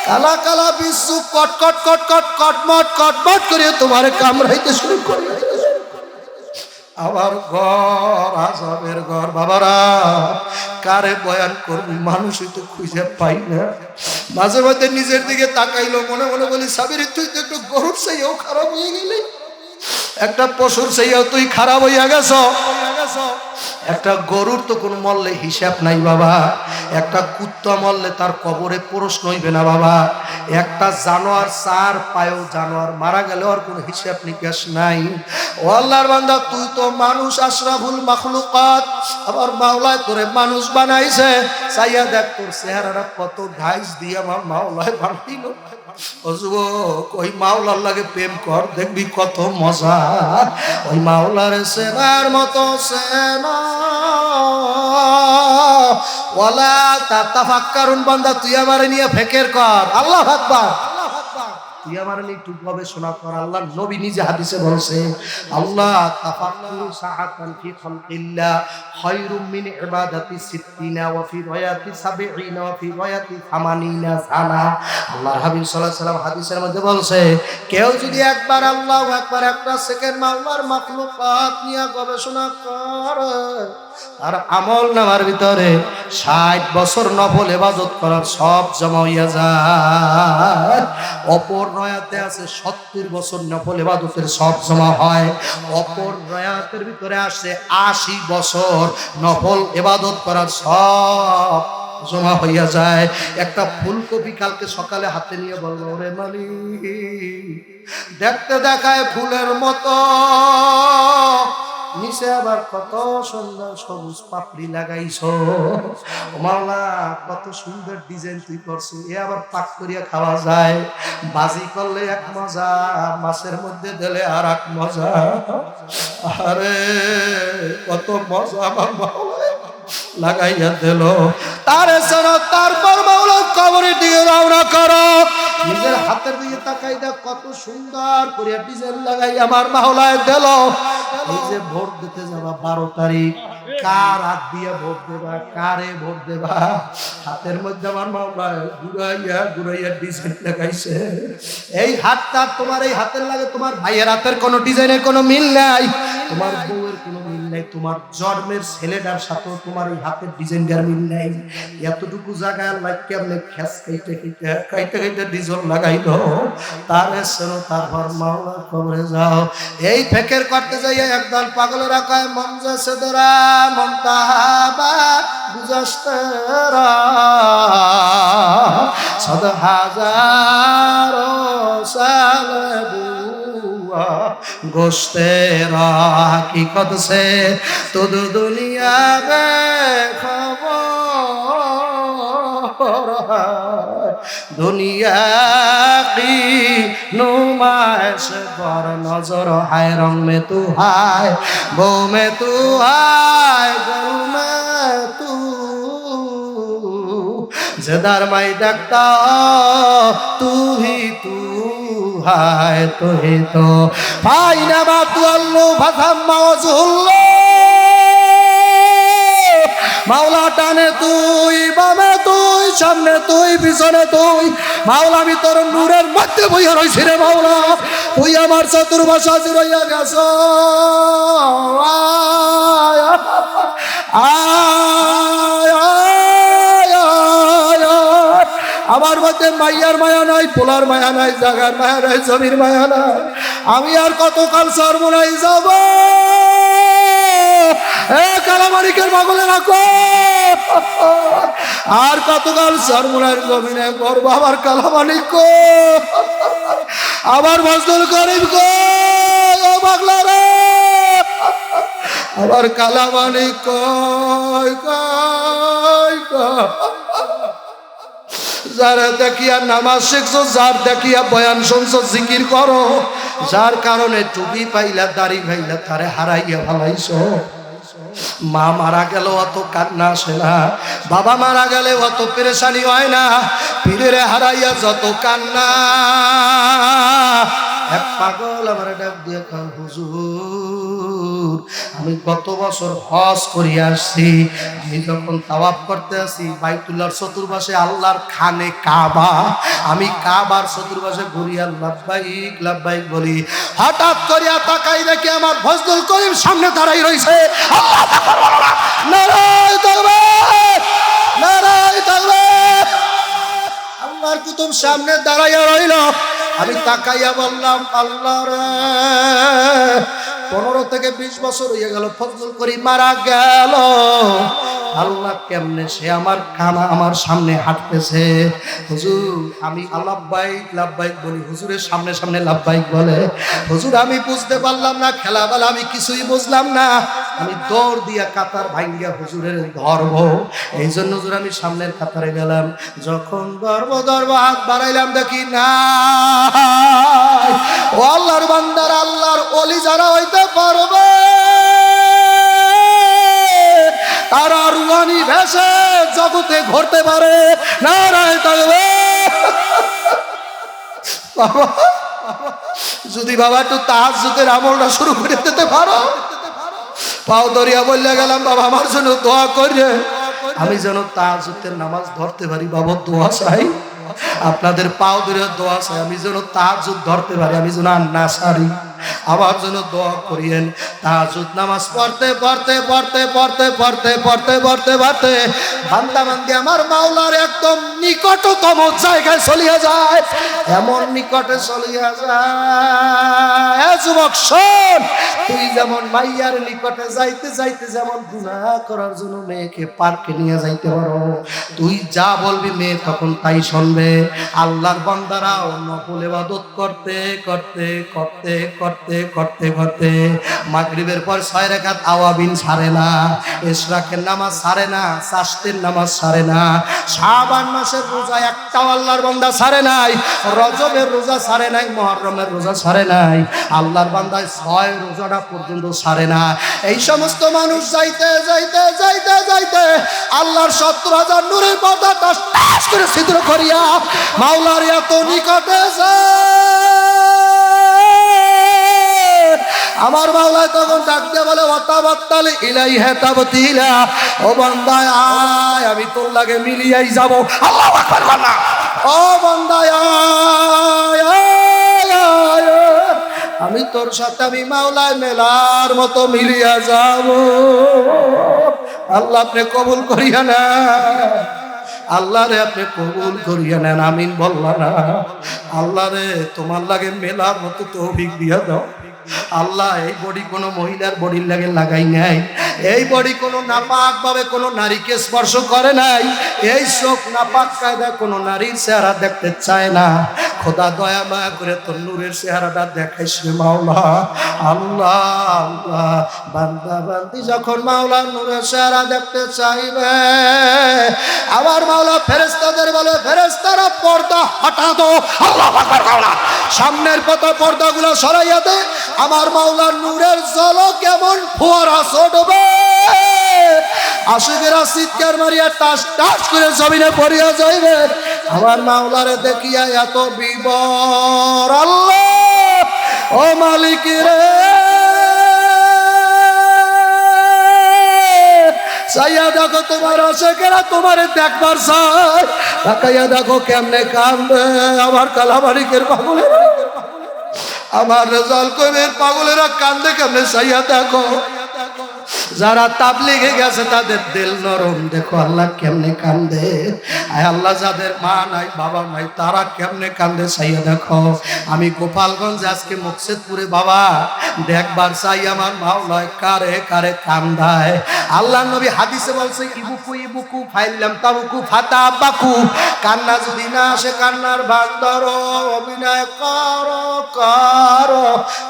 কালা কালা বিশ্বু কট কট কট কট কটমট কটমট করে তোমার কামড়াইতে শুরু করে। আমার ঘর আযাবের ঘর। বাবারা, কারে বয়ান করবি, মানুষই তো খুঁজে পাই না। মাঝে মধ্যে নিজের দিকে তাকাইলো, মনে মনে বলি সাবির তুই তো একটু গরুর চাইও খারাপ হয়ে গেলি, একটা পশুর চাইও তুই খারাপ হইয়া গেছ। একটা গরুর তো কোনো মল্লে হিসাব নাই বাবা, একটা কুত্তা মল্লে তার কবরে প্রশ্ন হইবে না বাবা, একটা জানোয়ার 4 পায়েও জানোয়ার মারা গেলে আর কোনো হিসাব নিকাশ নাই। ও আল্লাহর বান্দা, তুই তো মানুষ, আশরাফুল মাখলুকাত, আবার মাওলায় তোরে মানুষ বানাইছে, চাইয়া দেখ তোর চেহারাটা কত ঢাইস দিয়ে আমার মাওলায় বানাইল। ও যুবক, ওই মাওলার লাগে প্রেম কর, দেখবি কত মজা। ওই মাওলার সেনার মতো সেনা ওয়ালা তাতাফাক্কারুন। বান্দা তুই আমারে নিয়ে ফিকির কর, আল্লাহু আকবার, তুই আমার নিয়ে একটু গবেষণা কর। আল্লাহ নবী নিজে হাদিসে বলছে, আল্লাহ তাফাক্কুরু সাআতান ফি খালকিল্লাহ খায়রুম মিন ইবাদাতি 60 ওয়া ফি রায়াতি 70 ওয়া ফি রায়াতি 80 সানা। আল্লাহর হাবিব সাল্লাল্লাহু আলাইহি সাল্লাম হাদিসের মধ্যে বলছে, কেউ যদি একবার আল্লাহু আকবার একটা সেকেন্ড মাওলার মাখলুকাত নিয়ে গবেষণা করে, আর আমল নামার ভিতরে 60 বছর নফল ইবাদত করার সব জমা হইয়া যায়। অপর রয়াতে আছে 70 বছর নফল ইবাদতের সব জমা হয়। অপর রয়াতের ভিতরে আসে 80 বছর নফল ইবাদত করার সব জমা হইয়া যায়। একটা ফুলকপি কালকে সকালে হাতে নিয়ে বলল, ওরে মালিক, দেখতে দেখায় ফুলের মতো, নিচে আবার কত সুন্দর সবুজ পাপড়ি লাগাইছো। মাওলা, কত সুন্দর ডিজাইন তুই করছো, এ আবার পাক করিয়া খাওয়া যায়, বাজি করলে এক মজা, মাছের মধ্যে দিলে আর এক মজা। আরে কত মজা আমার মাওলা লাগাইয়া দিল। তারে ছাড়া তারপর মাওলা কবরের দিকে রওনা করো, নিজের হাতের দিকে তাকাই দেখ কত সুন্দর করে ডিজাইন লাগাই আমার মাওলায় দিল। এই যে ভোট দিতে যাবা 12 তারিখ, কার হাত দিয়ে ভোট দেবা, কারে ভোট দেবা, হাতের মধ্যে আমার মাওলায় ঘুরাইয়া ঘুরাইয়া ডিজাইন লাগাইছে। এই হাতটা তোমার এই হাতের লাগে তোমার ভাইয়ের হাতের কোনো ডিজাইনের কোনো মিল নাই, তোমার বউয়ের কোনো মিল নাই, তোমার জন্মের ছেলেটার সাথে তোমার এই হাতের ডিজাইনটার মিল নাই। এতটুকু জায়গায় আল্লাহ কেমনে খ্যাস কাইতে কাইতে কাইতে কাইতে ডিজাইন লাগাইলো। তারে সেনো তারপর মাওলার কবরে যাও। এই ফেকের করতে যাইয়া একদল পাগলেরা কয় মন যাচ্ছে তোরা মন তাহাবা বুঝাস্তরা 7,000 সাল বুয়া গোস্তেরা हकीकत से तो दुनिया में खबर दुनिया की नुमाइश पर नजर है रंग में तू है वो में तू है गल में तू जदार माई देखता तू ही तू है तो ही तो भाई ना बातू अल्लू फसम मौजूल्लो মাওলা টানে তুই, বামে তুই, সামনে তুই, পিছনে তুই, মাওলা আমি তোর নূরের মধ্যে বইয়া রইছি রে মাওলা, তুই আমার চতুর্পাশে রইয়া গেছ। আমার মধ্যে মাইয়ার মায়া নাই, পোলার মায়া নাই, জাগার মায়া নাই, জমির মায়া নাই, আমি আর কতকাল সর্বনাই যাব। কালামানিকের পাগলে রাখো, আর কতকাল সরমুনার জমিনে করব। আবার কালামানিক কো, আবার ফজলুল করিম কো, ও পাগলা রে, আবার কালামানিক কই কই কই যারা দেখিয়া নামাজ শিখছো, যার দেখিয়া বয়ান শুনছো, জিকির করো, যার কারণে টুপি পাইলা দাড়ি পাইলা তারে হারাইয়া ভালাইছো। মা মারা গেল অত কান্না আসে না, বাবা মারা গেলে অত পেরেশানি হয় না, পীরের হারাইয়া যত কান্না। এক পাগল আমার ডাক দিয়ে কয়, হুজুর আমি গত বছর হজ করিয়া আসছি, আমি যখন তাওয়াফ করতে আসি বাইতুল্লাহর চতুর্পাশে আল্লাহর খানে কাবা, আমি কাবার চতুর্পাশে ঘুরিয়া লাব্বাইক লাব্বাইক বলি, হঠাৎ করিয়া তাকাই দেখি আমার ফজলুল করিম সামনে দাঁড়াই রইছে। আল্লাহু আকবার, নারায়ে তাকবীর, নারায়ে তাকবীর। আল্লাহর কুতুব সামনে দাঁড়াইয়া রইল। আমি তাকাইয়া বললাম, আল্লাহ রে, 15 থেকে 20 বছর হয়ে গেল ফজলুল করিম মারা গেল, আল্লাহ কেমনে সে আমার সামনে হাঁটতেছে। হুজুর আমি লাব্বাইক লাব্বাইক বলি, হুজুরের সামনে সামনে লাব্বাইক বলে। হুজুর আমি বুঝতে পারলাম না, খেলাবেলা আমি কিছুই বুঝলাম না, আমি দৌড় দিয়া কাতার ভাঙ্গিয়া হুজুরের ধরব, এই জন্য হুজুর আমি সামনের কাতারে গেলাম। যখন ধরব হাত বাড়াইলাম, দেখি না, ও আল্লাহর বান্দার, আল্লাহর ওলি যারা হইতে পারবে তারা রুহানি ভেসে জগতে ঘুরতে পারে। নারায়ে তাকবীর। বাবা যদি বাবা একটু তাহাজ্জুদের আমলটা শুরু করে দিতে পারো। পাও ধরিয়া বললে গেলাম, বাবা আমার জন্য দোয়া করিয়ে, আমি যেন তাহাজ্জুদের নামাজ ধরতে পারি। বাবা দোয়া চাই, আপনাদের পাও ধরে দোয়া চাই, আমি যেন তাহাজ্জুদ ধরতে পারি, আমি যেন আর না সারি। আমার জন্য দোয়া করিয়েন। তাহাজ্জুদ নামাজ পড়তে পড়তে পড়তে পড়তে পড়তে পড়তে পড়তে পড়তে বান্দা বান্দি আমার মাওলার একদম নিকটতম জায়গায় চলিয়া যায়, এমন নিকটে চলিয়া যায়। যুবক শোন, তুই যেমন মাইয়ার নিকটে যাইতে যাইতে যেমন গুনাহ করার জন্য মেয়েকে পার্কে নিয়ে যাইতে পারো, তুই যা বলবি মেয়ে তখন তাই শুনবে। আল্লাহর বান্দারা নফল ইবাদত করতে করতে করতে করতে করতে করতে মাগরিবের পর 6 রাকাত আওয়াবিন ছাড়ে না, ইশরাকের নামাজ ছাড়ে না, চাশতের নামাজ ছাড়ে না, শাবান মাসের রোজা একটাও আল্লাহর বান্দা ছাড়ে নাই, রজবের রোজা ছাড়ে নাই, মুহররমের রোজা ছাড়ে নাই, আল্লাহর বান্দা 6 রোজাটা পর্যন্ত ছাড়ে না। এই সমস্ত মানুষ যাইতে যাইতে যাইতে যাইতে আল্লাহর 70,000 নূরের পর্দা টাস টাস করে ছিদ্র করিয়া মাওলার এত নিকটে আমার মাওলা তখন ডাকতে বলে, ওয়াতাবাত্তাল ইলাইহি তাবতিলা, ও বান্দা আয় আমি তোর লাগে মিলিয়াই যাব। আল্লাহু আকবার বলনা, ও বান্দা আয় আয়, আমি তোর সাথে আমি মাওলায় মেলার মতো মিলিয়া যাব। আল্লাহ আপনি কবুল করিয়া না, আল্লাহ রে আপনি কবুল করিয়া নেন। আমিন বললা না? আল্লাহ রে তোমার লাগে মেলার মতো তৌফিক দিয়া দাও। আল্লাহ এই বডি কোনো মহিলার বডির লাগে লাগাই নাই, এই বডি কোনো নাপাক ভাবে কোনো নারীকে স্পর্শ করে নাই, এই চোখ নাপাক কায়দা কোনো নারীর চেহারা দেখতে চায় না। খোদা দয়া মায়া করে তোর নূরের চেহারাটা দেখাইস রে মাওলা। আল্লাহ আল্লাহ, বান্দা বান্দি যখন মাওলার নূরের চেহারা দেখতে চাইবে, আমার মাওলা ফেরেশতাদের বলে, ফেরেশতারা পর্দা হটা দাও। আল্লাহু আকবার মাওলা, সামনের পর্দাগুলো সরাইয়া দে। আমার মাওলার নূরের ঝলক কেমন ফোয়ারা ছড়বে, আশিকেরা চিৎকার মারিয়া টাস টাস করে জমিনে পড়িয়া যাইবে। আমার মাওলারে দেখিয়া এত বিবর, আল্লাহ ও মালিক রে, চাইয়া দেখো তোমার আশিকেরা তোমারে দেখবার চায়, তাকাইয়া দেখো কেমনে কান্দে আমার কালামালিকের পাগলের, আমার রেজাল কবির পাগলেরা কান্দে কেমনে চাইয়া দেখো। যারা তাবলিগে গেছে তাদের দিল নরম, দেখো আল্লাহ কেমনে কান্দে। আয় আল্লাহ যাদের মা নাই বাবা নাই তারা কেমনে কান্দে চাইয়া দেখো। আমি গোপালগঞ্জ আজকে মুকসেদপুরে বাবা দেখবার চাই আমার মাওলায় কারে কারে কান্দায়। আল্লাহ নবী হাদিসে বলছে, ইবুকু ইবুকু ফাইলাম তাবুকু ফাতা বাকু, কান্না যদি না আসে কান্নার ভাগ ধরো, অভিনয় করো করো,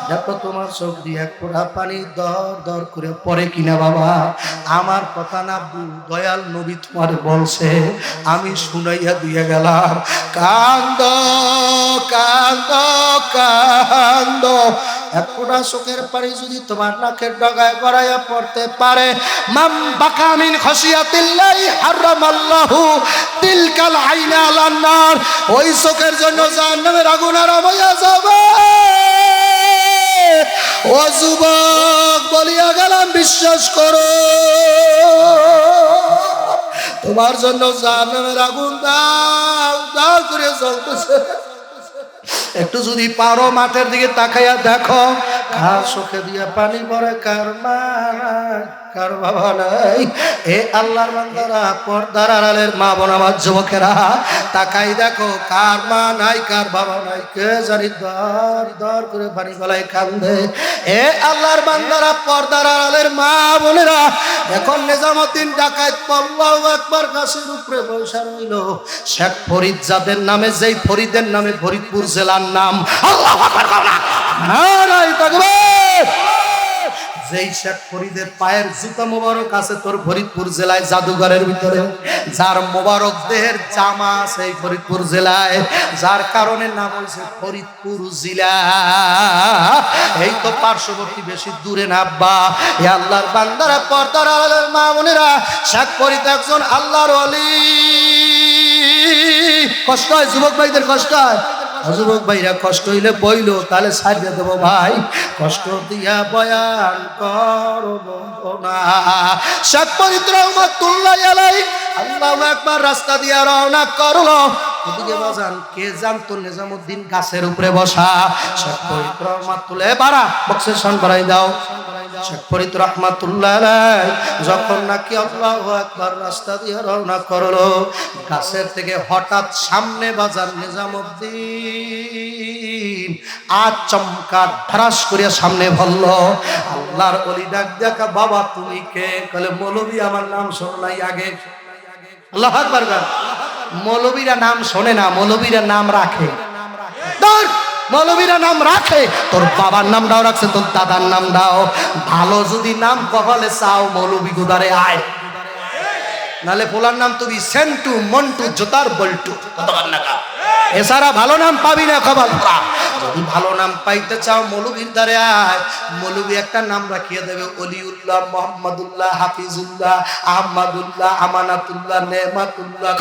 দেখো তোমার চোখ দিয়ে এক ফোঁটা পানি দর দর করে পরে কিনা বাবা আমার কথা না দয়াল নবী তোমার বলছে, আমি শুনাইয়া দিয়ে গেলাম। কান্দ কান্দ কান্দ, এক ফোঁটা চোখের পানি যদি তোমার নাকের ডগায় গড়াইয়া পড়তে পারে, মাম বাকা মিন খাশিয়াতিল্লাহি হারামাল্লাহু তিলকাল আইনা আলান নার, ওই চোখের জন্য জাহান্নামের আগুন আরাম হইয়া যাবে। ও যুবক বলিয়া গেলাম, বিশ্বাস করো তোমার জন্য জাহান্নামের আগুন দাও দাও করে জ্বলতেছে। একটু যদি পারো মাঠের দিকে তাকাইয়া দেখো, কার চোখে দিয়া পানি পড়ে, কার মা কার বাবা নাই। এ আল্লাহর বান্দারা, পর্দার আড়ালের মা বোন আমার যুবকেরা, তাকাই দেখো কার মা নাই কার বাবা নাই, কে জানি দর দর করে পানি গলায় কান্দে। এ আল্লাহর বান্দারা, পর্দার আড়ালের মা বোনেরা, এখন নিজামুদ্দিন ডাকাত আল্লাহু আকবার গাছের উপরে বসে রইল। শেখ ফরিদ যাদের নামে, যেই ফরিদের নামে ফরিদপুর জেলার নাম, আল্লাহু আকবার বলা নারায়ে তাকবীর। যেই শেখ ফরিদের পায়ের জুতা মোবারক আছে তোর ফরিদপুর জেলায় জাদুঘরের ভিতরে, যার মোবারক দেহের জামা আছে এই ফরিদপুর জেলায়, যার কারণে নাম হয়েছে ফরিদপুর জেলা। এই তো পার্শ্ববর্তী, বেশি দূরে না আব্বা। এ আল্লাহর বান্দারা, পর্দার আড়ালের মা বোনেরা, শেখ ফরিদ একজন আল্লাহর ওলি। কষ্ট হয় যুবক ভাইদের, কষ্ট হয়। যুবক ভাইরা কষ্ট হইলে বইল, তাহলে সারিয়ে দেবো ভাই, কষ্ট দিয়া বয়ান করব না। শেখ ফরিদ রহমাতুল্লাহি আলাইহি আল্লাহু আকবার রাস্তা দিয়া রওনা করলো। ওদিকে বাজান কে জানতো নিজামুদ্দিন গাছের উপরে বসা। শেখ ফরিদ রহমাতুল্লাহি বাড়া বক্সের শান বাড়াই দাও। শেখ ফরিদ রহমাতুল্লাহি আলাইহি যখন নাকি আল্লাহু আকবার রাস্তা দিয়ে রওনা করলো, গাছের থেকে হঠাৎ সামনে বাজার নিজামুদ্দিন আচমকা ধারাস করিয়া সামনে বলল। আল্লাহর ওলি ডাক দেখা, বাবা তুমি কে? বলে মৌলভী, আমার নাম শোনো নাই আগে? আল্লাহু আকবার। মৌলভীরা নাম শোনে না, মৌলভীরা নাম রাখে। মৌলভীরা নাম রাখে, তোর বাবার নামটাও রাখছে, তোর দাদার নামটাও। ভালো যদি নাম কপালে চাও, মৌলভী গোদারে আয়, নালে পোলার নাম তুমি সেন্টু মন্টু জোতার বল্টু, এছাড়া ভালো নাম পাবি না কপাল পোড়া। যদি ভালো নাম পাইতে চাও, মৌলভীর দ্বারে আয়। মৌলভী একটা নাম রাখিয়ে দেবে, অলিউল্লাহ, মোহাম্মদুল্লাহ, হাফিজুল্লাহ, আহমদুল্লাহ, আমানাতুল্লাহ, নেমাতুল্লাহ,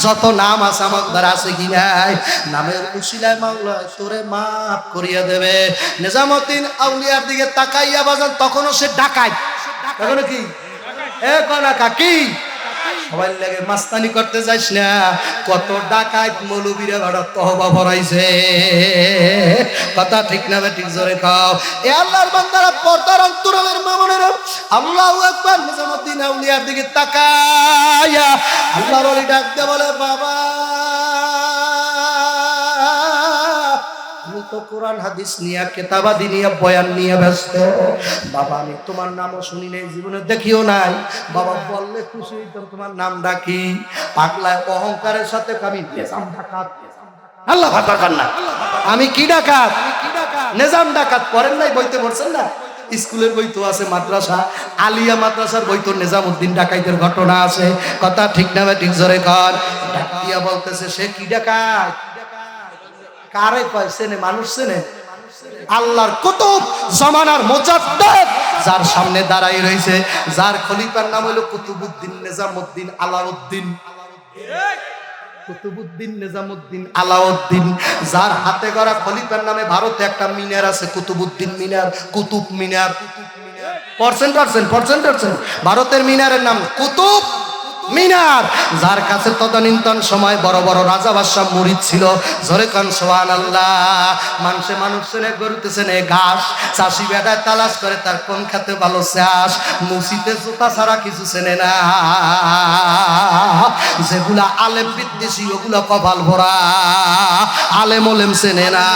যত নাম আছে আমার দ্বারা আছে কি নাই, নামের উসিলায় মাওলা তোরে মাফ করিয়া দেবে। নিজামুদ্দিন আউলিয়ার দিকে তাকাইয়া বাজান, তখনও সে ডাকায়। তখনও কি এ কনা কাকি, সবাই লাগে মাস্তানি করতে যাইস না। কত ডাকাত মৌলবীরা ভাড়া তহবা ভরাইছে, কথা ঠিক না ঠিক জোরে খাও। এ আল্লাহর বান্দারা, পর্দার অন্তরালের মা বোনেরা, আল্লাহু আকবার। নিজামুদ্দিন আউলিয়ার দিকে তাকায়া আল্লাহর ওলি ডাক দিয়ে বলে, বাবা আমি তো কোরআন হাদিস নিয়ে, কেতাবাদি নিয়ে, বয়ান নিয়ে ব্যস্ত। বাবা আমি তোমার নামও শুনি নাই, জীবনে দেখিও নাই। বাবা বললে খুশি হইতাম, তোমার নাম ডাকি। পাগলায় অহংকারের সাথে আমি নিজাম ডাকাত। আল্লাহ ভাববার না, আমি কি ডাকাত? নিজাম ডাকাত। পড়েন নাই, বইতে পড়ছেন না? স্কুলের বই তো আছে, মাদ্রাসা আলিয়া মাদ্রাসার বই তো নিজামুদ্দিন ডাকাইতের ঘটনা আছে, কথা ঠিক না ঠিক জোরে কর। ডাকিয়া বলতেছে, সে কি ডাকাত? কারে কয়? চেনে, মানুষ চেনে? আল্লাহর কুতুব, জামানার মুজাদ্দিদ, যার সামনে দাঁড়াই রয়েছে, যার খলিফার নাম হলো কুতুবউদ্দিন নিজামুদ্দিন আলাউদ্দিন। কুতুবউদ্দিন নিজামুদ্দিন আলাউদ্দিন, যার হাতে গড়া খলিফার নামে ভারতে একটা মিনার আছে, কুতুবউদ্দিন মিনার, কুতুব মিনার। পার্সেন্ট ভারতের মিনারের নাম কুতুব মিনার, যার কাছে তদানীন্তন সময় বড় বড় রাজা বাদশাহ মুরিদ ছিল। জোরে কান সুবহানাল্লাহ। মানুষে মানুষ চেনে, গরুতে চেনে ঘাস, চাষি বেটায় তালাশ করে তার কোন খাতে ভালো চাষ, মুসিতে জুতা ছাড়া কিছু চেনে না। যেগুলা আলেম বিদ্বেষী, ওগুলা কপাল ভরা, আলেম ওলেম চেনে না।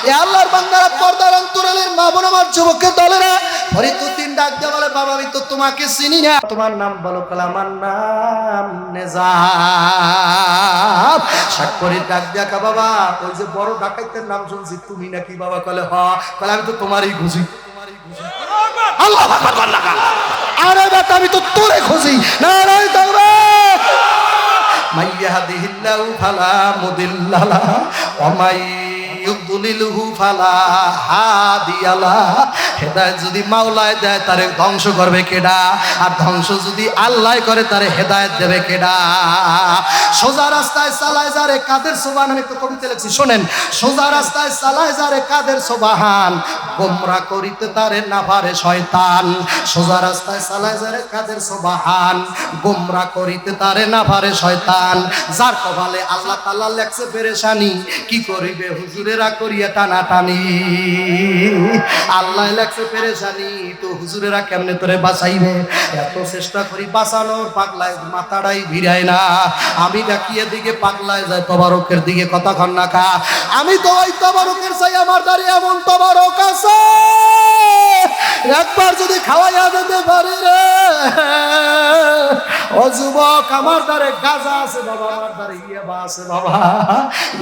এ আল্লাহর বান্দারা, পর্দার অন্তরালের মা বোন আমার যুবকের দলেরা, ফরিদউদ্দিন ডাক দিয়ে বলে, বাবা আমি তো তোমাকে চিনি না, তোমার নাম বলো। কলা আমার নাম নেজাম। শেখ ফরিদ ডাক দিয়া, বাবা ওই যে বড় ডাকাইতের নাম শুনছি, তুমি নাকি? বাবা কলে হ। কলে আমি তো তোমারই খুঁজি। আল্লাহু আকবার বল না। আরে বেটা আমি তো তোরে খুঁজি। নারায়ে তাকবীর। মাইয়াহদিহিল্লাহু ফালা মুদিল্লা লাহু ওয়া মাই ইউদ্লিলহু ফালা হাদিয়া লাহু। হেদায়েত যদি মাওলায় দেয় তারে ধ্বংস করবে কেডা, আর ধ্বংস যদি আল্লাহ করে তারে হেদায়েত দেবে কেডা। সোজা রাস্তায় চালায় যারে কাদের সুবহান, আমি তো কবিতা লিখছি শোনেন। সোজা রাস্তায় চালায় যারে কাদের সুবহান, গোমরা করিতে তারে না পারে শয়তান। সোজা রাস্তায় চালায় যারে কাদের সুবহান, গোমরা করিতে তারে না পারে শয়তান। যার কপালে আল্লাহ তাআলা লেখছে পেরেশানি, কি করিবে হুজুরেরা করিয়া টানাটানি। আল্লাহ লেখছে পেরেশানি, তো হুজুরেরা কেমনে তোরে বাঁচাইবে। এত চেষ্টা করি বাঁচানোর, পাগলায় মাথাটাই ভিড়ায় না। আমি ডাকি এদিকে পাগলায় যায় তবারকের দিকে, কথা কন না কা। আমি তো ওই তবারকের চাই আমার দাঁড়িয়ে এমন তবারক আছে, একবার যদি খাওয়াইয়া দিতে পারি রে। ও যুবক, আমার দ্বারে গাঁজা আছে বাবা, আমার দ্বারে ইয়াবা আছে বাবা।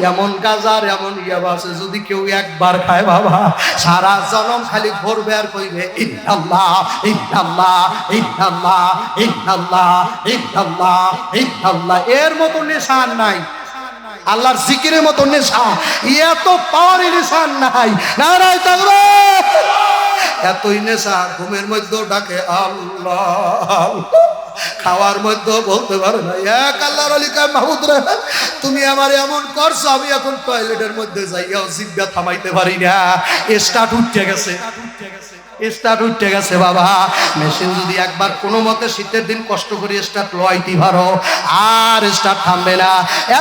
এমন গাঁজার এমন ইয়াবা আছে, যদি কেউ একবার খায় বাবা সারা জনম খালি ভরবে আর কইবে ইল্লাল্লাহ ইল্লাল্লাহ ইল্লাল্লাহ ইল্লাল্লাহ ইল্লাল্লাহ ইল্লাল্লাহ। এর মতো নেশা নাই, আল্লাহর জিকিরের মতো নেশা, এত পাওয়ারি নেশা নাই। নারায়ে তাকবীর। এতই নেশা ঘুমের মধ্যেও ডাকে আল্লাহ, খাওয়ার মধ্যেও বলতে পারে না এক আল্লাহর ওলি কয় মাহমুদ রে তুমি আমার এমন করছো, আমি এখন টয়লেটের মধ্যে যাইয়াও জিব্বা থামাইতে পারি না। স্টার্ট উঠে গেছে, স্টার্ট উঠে গেছে বাবা। মেশিন যদি একবার কোনো মতে শীতের দিন কষ্ট করে স্টার্ট লইতে পারো, আর স্টার্ট থামবে না।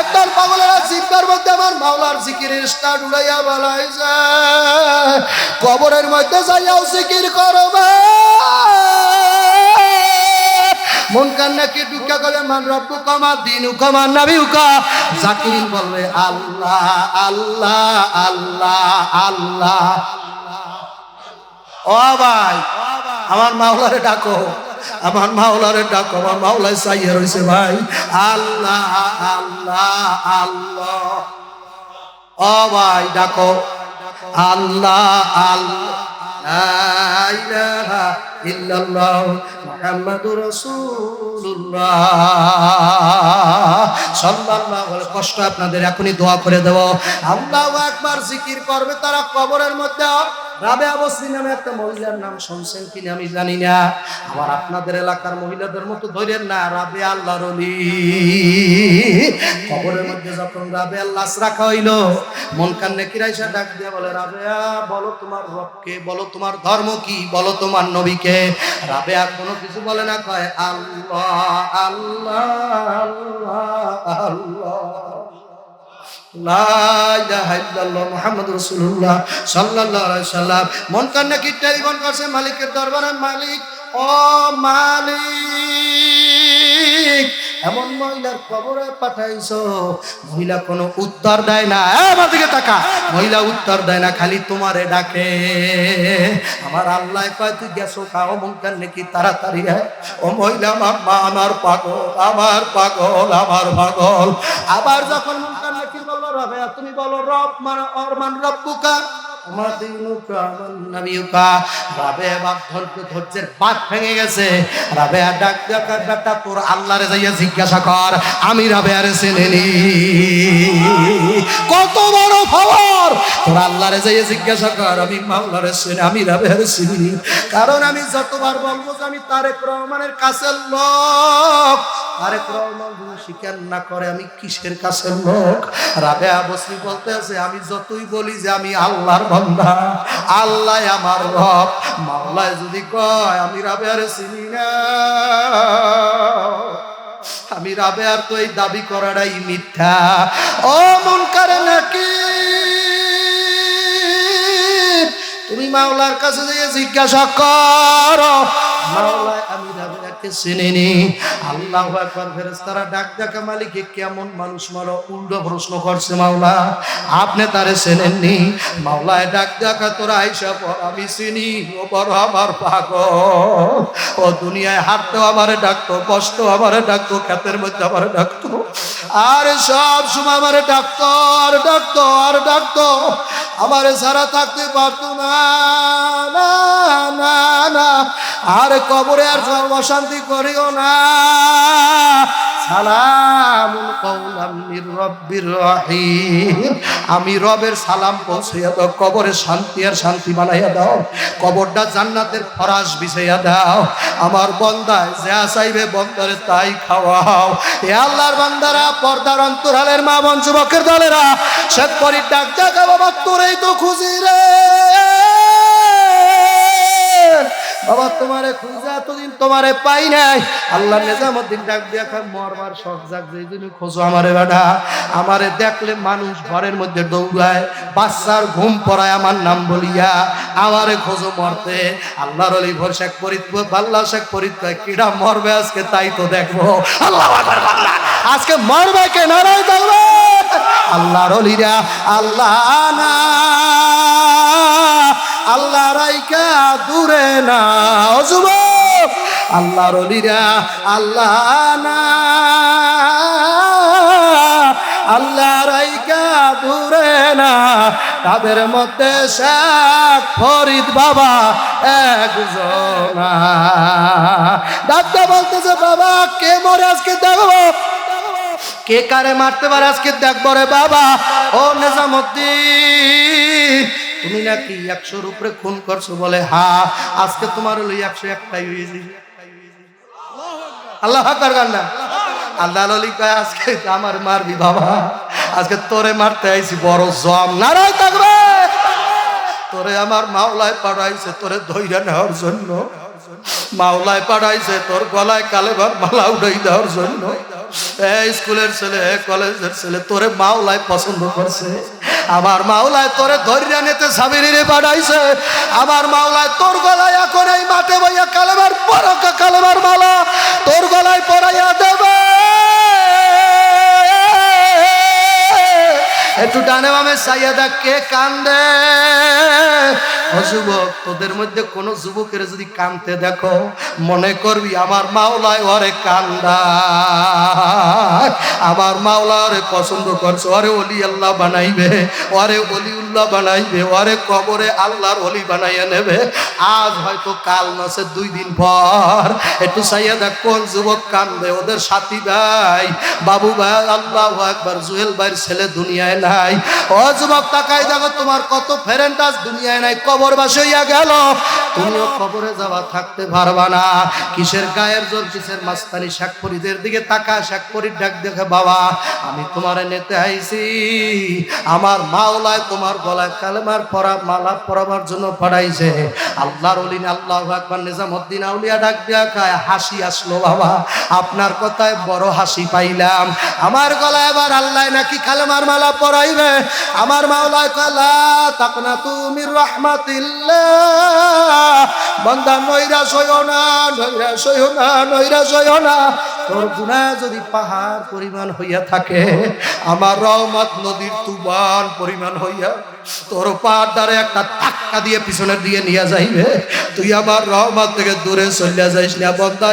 একবার পাগলেরা জিব্বার মধ্যে আমার মাওলার জিকিরের স্টার্ট উড়াইয়া বলাই যায়, কবরের মধ্যে যাইয়াও জিকির করবে। মন কান্না কি দুঃখা করে মান রব্বু কামা দিন উকামা নাবি উকা। জাকিরিন বলবে আল্লাহ আল্লাহ আল্লাহ আল্লাহ। ও ভাই, আমার মাওলারে ডাকো, আমার মাওলারে ডাকো। আমার মাওলায় চাইয়া রইছে ভাই আল্লাহ আল্লাহ আল্লাহ। ও ভাই ডাকো আল্লাহ আল্লাহ, লা ইলাহা ইল্লাল্লাহ মুহাম্মাদুর রাসূলুল্লাহ সাল্লাল্লাহু আলাইহি। কষ্ট আপনাদের এখনই দোয়া করে দেব। আল্লাহু আকবার জিকির করবে তারা কবরের মধ্যে। রাবেয়া বসরি নামে একটা মহিলার নাম শুনছেন কিনা আমি জানি না। আবার আপনাদের এলাকার মহিলাদের মতো ধরেন না, রাবেয়া আল্লাহর ওলি। কবরের মধ্যে যখন রাবেয়ার লাশ রাখা হইল, মন কান্নে কিরাইসা ডাক দিয়া বলে রাবেয়া বলো তোমার রবকে, বলো তোমার ধর্ম কি, বলো তোমার নবীকে। রাবেয়া কোনো কিছু বলে না, কয় আল্লাহ আল্লাহ আল্লাহ আল্লাহ লা ইলাহা ইল্লাল্লাহ মুহাম্মাদুর রাসূলুল্লাহ সাল্লাল্লাহু আলাইহি ওয়াসাল্লাম। মন কান্না কি টেলিফোন করছে মালিকের দরবারে, মালিক ও মালিক এমন মহিলার কবরে পাঠাইছো, মহিলা কোনো উত্তর দেয় না। আমার দিকে তাকা, মহিলা উত্তর দেয় না, খালি তোমারে ডাকে। আমার আল্লাহ কয় তুই গেছো খাও মন কান্নে কি তাড়াতাড়ি। ও মহিলা আমার পাগল আমার পাগল আমার পাগল। আবার যখন মন কান্নে কি বললো রবে, তুমি বলো রব মানে অরমান রব্বুকা ধৈর্যের বাঁধ ভেঙে গেছে। রাবেয়া ডাক দেখার বেটা তোর আল্লাহরে যাইয়া জিজ্ঞাসা কর, আমি রাবেয়ারে চিনিনি। কত বড় খবর, তোর আল্লাহরে যাইয়া জিজ্ঞাসা কর, আমি মাওলারে চিনি, আমি রাবেয়ারে চিনিনি। কারণ আমি যতবার বলবো যে আমি তারেক রহমানের কাছের লোক, তারেক রহমান যদি স্বীকার না করে আমি কিসের কাছের লোক। রাবেয়া বসরি বলতে আছে আমি যতই বলি যে আমি আল্লাহর বান্দা, আল্লাহ আমার রব, মাওলায় যদি কয় আমি রাবেয়ারে চিনি না, আমি রাবেয়ার তো এই দাবি করাটাই মিথ্যা। ও মুনকার নাকির, তুমি মাওলার কাছে গিয়ে জিজ্ঞাসা করো, মাওলায় আমি রাবেয়াকে চিনিনি। আল্লাহু আকবার। ফেরেশতারা ডাক ডাকা মালিকে কেমন মানুষ মারো, উল্টো প্রশ্ন করছে মাওলা আপনি তারে চেনেননি। মাওলায় ডাক ডাকা তোরা আইসা পর, আমি চিনি ও বড় আমার পাগল, ও ও দুনিয়ায় হাঁটতেও আমারে ডাকতো, বসতেও আমারে ডাকতো, ক্ষেতের মধ্যে আমারে ডাকতো, আর সব সময় আমারে ডাকতো আর ডাকতো আর ডাকতো, আমারে ছাড়া থাকতে পারতো না, না না না। আর কবরে আর অশান্তি করিও না। সালামুন কাওলাম মির রাব্বির রহিম, আমি রবের সালাম পৌঁছাইয়া দাও, কবরে শান্তি আর শান্তি বানাইয়া দাও, কবরটা জান্নাতের ফরাশ বিছাইয়া দাও। আমার বান্দায় যা চাইবে বন্দারে তাই খাওয়াও। এ আল্লাহর বান্দারা, পর্দার অন্তরালের মা বোন যুবকের দলেরা, শেখ ফরিদ ডাক জাগা বাবা তোরেই তো খুঁজি রে বাবা, তোমারে খুঁজে এতদিন তোমারে পাই নাই। আল্লাহ নিজামুদ্দিন ডাক দিয়া কয় মরবার শখ জাগ যেই দিন খোঁজো আমারে বেটা, আমারে দেখলে মানুষ ঘরের মধ্যে দৌড়ায়, বাচ্চার ঘুম পড়ায় আমার নাম বলিয়া, আমারে খোঁজো মরতে। আল্লাহর ওলি ভোর শেখ ফরিদ, আল্লাহ শেখ ফরিদ কয় কিডা মরবে আজকে তাই তো দেখবো। আল্লাহ আকবার, আল্লাহ আজকে মরবে কে নারায় দেখবে। আল্লাহর ওলিরা আল্লাহ না, আল্লাহ রাইকা দূরে না, ও যুবক আল্লাহর ওলিরা আল্লাহ না, আল্লাহ রাইকা দূরে না, তাদের মধ্যে শেখ ফরিদ বাবা একজন। ডাক্তার বলতেছে বাবা কে মরে আজকে দেখবো, কে কারে মারতে পারে আজকে দেখবো রে বাবা। ও নিজামুদ্দিন তুমি নাকি 100-র উপরে খুন করছো? বলে হ্যাঁ, আজকে তোমার হলো 101টাই হয়েছে। আল্লাহ আকবার গান্না। আল্লাহ আলী কয় আজকে আমার মারবি বাবা, আজকে তোরে মারতে আইছি বড় জম। নারায় থাকবে, তোরে আমার মাওলায় পাঠাইছে তোরে ধইরা নেওয়ার জন্য, মাওলায় পাঠাইছে তোর গলায় কালেমার মালা উঠাই দেওয়ার জন্য। স্কুলের ছেলে, কলেজের ছেলে তোরে মাওলায় পছন্দ করছে, আমার মাওলায় তোরে ধৈর্য নিতে সাবিরিরে পাঠাইছে, আমার মাওলায় তোর গলায় এখন এই মাঠে বইয়া কালেমার পরকা কালেমার মালা তোর গলায় পরাইয়া দেবে। একটু ডানে বামে চাইয়া দেখ কে কান্দে। ও যুবক, তোদের মধ্যে কোন যুবকের যদি কান্দতে দেখো মনে করবি আমার মাওলায় ওরে কান্দা, আমার মাওলা ওরে পছন্দ করছে, ওরে ওলি আল্লাহ বানাইবে, ওরে ওলিউল্লাহ বানাইবে, ওরে কবরে আল্লাহর ওলি বানাইয়া নেবে। আজ হয়তো কাল নসে 2 দিন পর একটু চাইয়া দেখ কোন যুবক কান্দে। ওদের সাথী ভাই, বাবু ভাই, আল্লাহু আকবার, জুহেল ভাইয়ের ছেলে দুনিয়ায় নাই। ও যুবক তাকাই দেখো তোমার কত ফ্রেন্ড আজ দুনিয়ায় নাই, কবর বাসইয়া গেল, তুমিও কবরে যাওয়া থাকতে পারবা না। কিসের গায়ের জোর, কিসের মাস্তানি। শেখ ফরিদের দিকে তাকা, শেখ ফরিদ ডাক দেখে বাবা আমি তোমারে নিতে আইছি, আমার মাওলায় তোমার গলায় কালেমার পরা মালা পরাবার জন্য পাঠাইছে। আল্লাহর ওলি আল্লাহু আকবার। নিজামুদ্দিন আউলিয়া ডাক দিয়া কয় হাসি আসলো বাবা, আপনার কথায় বড় হাসি পাইলাম। আমার গলায় এবার আল্লাহ নাকি কালেমার মালা পরাইবে। আমার মাওলায় কয় লা তাকনাতু মির রাহমাতিল্লাহ, বান্দা নৈরাশ হইও না, নৈরাশ হইও না, নৈরাশ হইও না। তোর গুনাহ যদি পাহাড় পরিমাণ হইয়া থাকে, আমার রহমত নদীর তুফান পরিমাণ হইয়া তোর পার দ্বারে একটা ধাক্কা দিয়ে পিছনের দিয়ে নিয়ে যাইবে। তুই আমার রহমত থেকে দূরে চলে যাইস না বান্দা।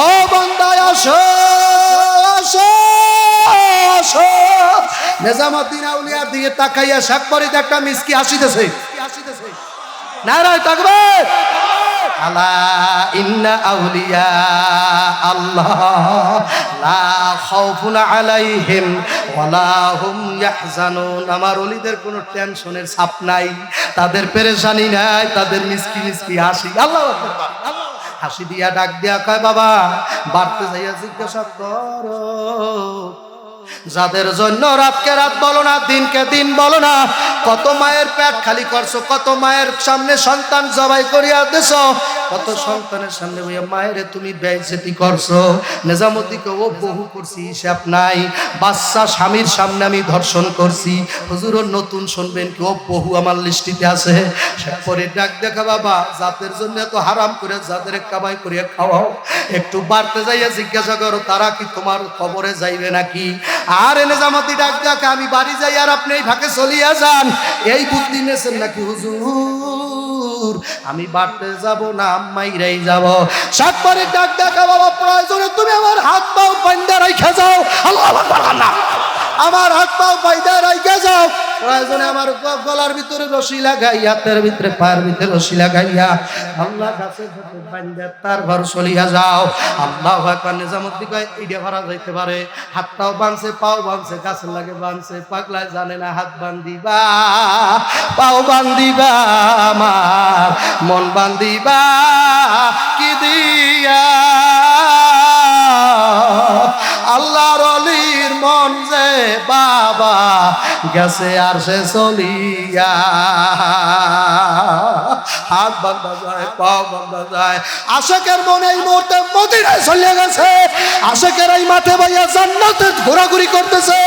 ও বান্দা আসো আসো আসো। নিজামুদ্দিন আউলিয়ার দিকে তাকাইয়া শেখ ফরিদ একটা মিসকি হাসিতেছে। নারায়ে তাকবীর। আলা ইন্না আউলিয়া আল্লাহ লা খাউফুন আলাইহিম ওয়ালা হুম ইয়াহজানুন। আমার ওলিদের কোনো টেনশনের ছাপ নাই, তাদের পেরেশানি নাই, তাদের মিসকি মিসকি হাসি। আল্লাহু আকবার। হাসি দিয়া ডাক দিয়া কয় বাবা বাড়তে যাইয়া জিজ্ঞাসা করো, যাদের জন্য রাতকে রাত বলো না, দিনকে দিন বলো না, কত মায়ের পেট খালি করছো, কত মায়ের সামনে সন্তান জবাই করিয়া দিছো, কত সন্তানের সামনে বইয়া মায়েরে তুমি বেইজ্জতি করছো। নিজামুদ্দিনকে ও বহু করছি হিসাব নাই, বাচ্চা স্বামীর সামনে আমি ধর্ষণ করছি, হুজুর নতুন শুনবেন কি ও বহু আমার লিস্টিতে আছে। পরে ডাক দেখা বাবা জাতের জন্য এত হারাম করে যাদের কামাই করে খাওয়াও, একটু বাড়তে যাইয়া জিজ্ঞাসা করো তারা কি তোমার কবরে যাইবে নাকি। আর নিজামুদ্দিন ডাক দেখা আমি বাড়ি যাই আর আপনি এই ফাঁকে চলিয়া যান, এই বুদ্ধি নেছেন নাকি হুজুর? আমি বাড়তে যাব না মাইরাই যাব। সাতবারে ডাক দেখা বাবা প্রয়োজনে তুমি আমার হাত পাও বান্ধা রাইখা যাও, আল্লাহু আকবার না, আমার হাত পাও বান্ধা রাইখা যাও, প্রয়োজনে আমার গলার ভিতরে রশি লাগাই, হাতের ভিতরে পায়ের ভিতরে রশি লাগাইয়া আল্লাহ কাছে বান্ধা তারপর চলিয়া যাও। আল্লাহু আকবার। নিজামুদ্দিন কয় এইটা ভরা যাইতে পারে, হাতটাও বাঁধছে পাও বাঁধছে গাছের লাগে বাঁধছে, পাগলায় জানে না হাত বান্ধিবা পাও বান্ধিবা আমার মন বান্ধিবা কি দিয়া। আল্লাহর ওলির মন যে বাবা গেছে আর সে চলিয়া, হাত বান্ধা যায় পাও বান্ধা যায়। আশিকের মন এই মুহূর্তে মদিনায় চলে গেছে, আশিকের এই মাঠে ভাইয়া জান্নাতে ঘোরাঘুরি করতেছে,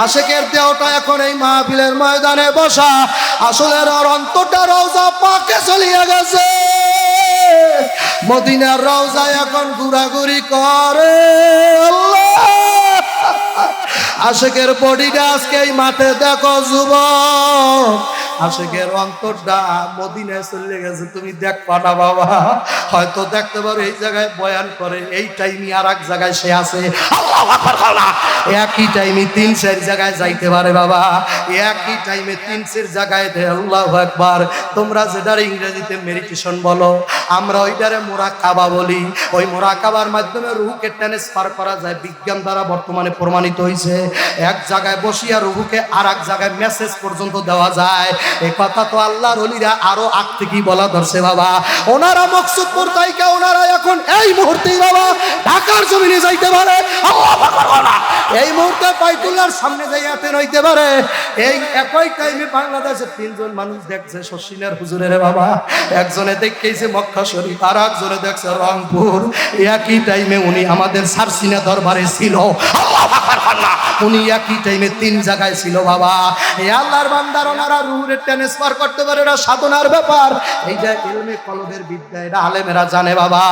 আশিকের দেহটা এখন এই মাহফিলের ময়দানে বসা, আসলের ওর অন্তরটা রওজা পাকে চলিয়া গেছে, মদিনার রওজায় এখন ঘোরাঘুরি করে। আশিকের বডিটা আজকে এই মাঠে দেখো যুবক, আশিকের অন্তরটা মদিনায় চলে গেছে, তুমি দেখবা না বাবা, হয়তো দেখতে পারো এই জায়গায় বয়ান করে, এই টাইমে আর এক জায়গায় সে আছে, আল্লাহু আকবার না, একই টাইমে 3-4 জায়গায় যাইতে পারে বাবা, একই টাইমে 3-4 জায়গায় দেয়, আল্লাহু আকবার। তোমরা যেটার ইংরেজিতে মেডিটেশন বলো, আমরা ওইটারে মুরাকাবা বলি, ওই মুরাকাবার মাধ্যমে রূহকে ট্রান্সফার করা যায়, বিজ্ঞান দ্বারা বর্তমানে প্রমাণিত হয়েছে, এক জায়গায় বসিয়া রূহকে আর এক জায়গায় মেসেজ পর্যন্ত দেওয়া যায়। এই কথা তো আল্লাহর ওলিরা আরো আগ থেকেই বলা ধরছে বাবা, ওনারা মকসুদপুর তাইকা ওনারা এখন এই মুহূর্তেই বাবা ঢাকার জমিনে যাইতে পারে, আল্লাহু আকবার না, এই মুহূর্তে বাইতুল্লাহর সামনে যাইতে হইতে পারে। এই একই টাইমে বাংলাদেশে 3 জন মানুষ দেখছে শশিনের হুজুরের বাবা, একজনে দেখেছে মক্কা শরীফ আর একজনে দেখছে রংপুর, একই টাইমে উনি আমাদের সারসিনা দরবারে ছিল, আল্লাহু আকবার না, উনি একই টাইমে 3 জায়গায় ছিল বাবা। এই আল্লাহর বান্দার ওনারা রূহের ট্রান্সফার করতে পারে, এটা সাধনার ব্যাপার, এইটা ইলমে কলবের বিদ্যা, এটা আলেমেরা জানে বাবা।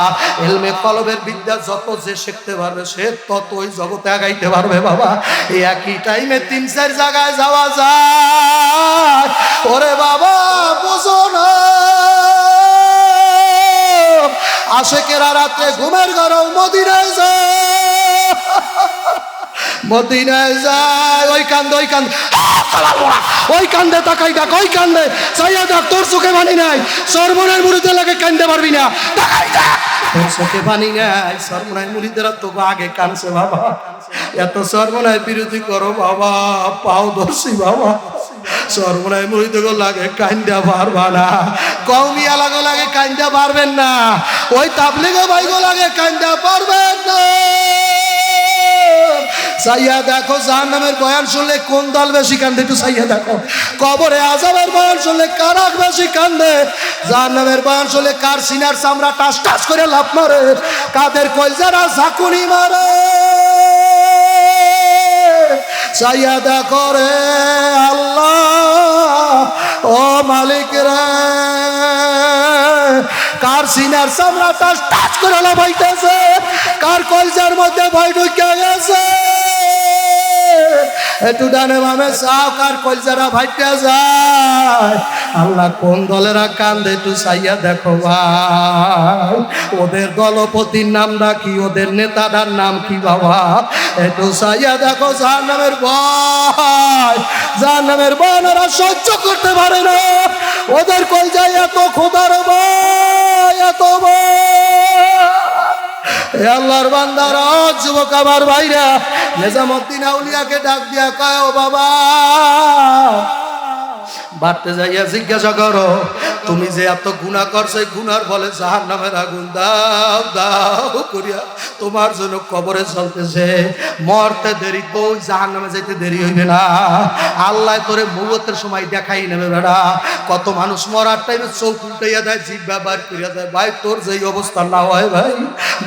ইলমে কলবের বিদ্যা যত যে শিখতে পারবে সে ততই জগতে আগাইতে পারবে বাবা। এই একই টাইমে 3-4 জায়গায় যাওয়া যায়, ওরে বাবা বুঝো না, আশিকেরা রাতে ঘুমের ঘরেও মদিনায় যায়, মদিনায় যায়, ওই কান্দে ওই কান্দে ওই কান্দে তাকাই ডাক, ওই কান্দে চাইয়া ডাক, তোর চোখে পানি নাই, সর্বনার মুড়িতে লাগে কান্দে পারবি না, তাকাই ডাক, তোর চোখে পানি নাই, সর্বনার মুড়িদেরা তো আগে কানছে বাবা, এত সর্বনার বিরোধী করো বাবা, পাও ধরছি বাবা, সর্বনায় মুড়িতে লাগে কান্দা পারবা না, কওমিয়া লাগে কান্দা পারবেন না, ওই তাবলিগে ভাইগো লাগে কান্দা পারবেন না। চাইয়া দেখো জাহান্নামের বয়ান শুনলে কোন দল বেশি কান্দে, একটু চাইয়া দেখো, কবরে আযাবের বয়ান শুনলে কারা বেশি কান্দে, জাহান্নামের বয়ান শুনলে কার সিনার চামড়া টাস টাস করে লাফ মারে, কাদের কলজারা ঝাঁকুনি মারে, চাইয়া দেখো রে আল্লাহ, ও মালিক রে, কার সিনার চামড়া টাস টাস করে লাফাইতেছে, কার কলজার মধ্যে ভয় ঢুকে গেছে, একটু ডানে বামে চাও, কার কলজারা ভাইটা যায়, আল্লাহ কোন দলেরা কান্দে একটু চাইয়া দেখো ভাই, ওদের দলপতির নামটা কি, ওদের নেতাটার নাম কি বাবা, একটু চাইয়া দেখো, জাহান্নামের ভয়, জাহান্নামের ভয় ওরা সহ্য করতে পারে না, ওদের কলজায় এত খোদার ভয়, এত ভয়। আল্লাহর বান্দারা, যুবক আমার ভাইরা, নিজামুদ্দিন আউলিয়াকে ডাক দিয়া কয়, ও বাবা বাড়তে যাইয়া জিজ্ঞাসা করো তুমি যে এত গুনাহ করছো, এই গুনার ফলে জাহান্নামের আগুন দাও দাও করিয়া তোমার জন্য কবরে চলতেছে। মরতে দেরি তো জাহান্নামে যাইতে দেরি হইবে না। আল্লাহ তোরে মৌতের সময় দেখাই নেবে বেড়া। কত মানুষ মরার টাইমে চোখ উল্টাইয়া দেয়, জিহ্বা বার করিয়া দেয়। ভাই তোর যেই অবস্থা না হয় ভাই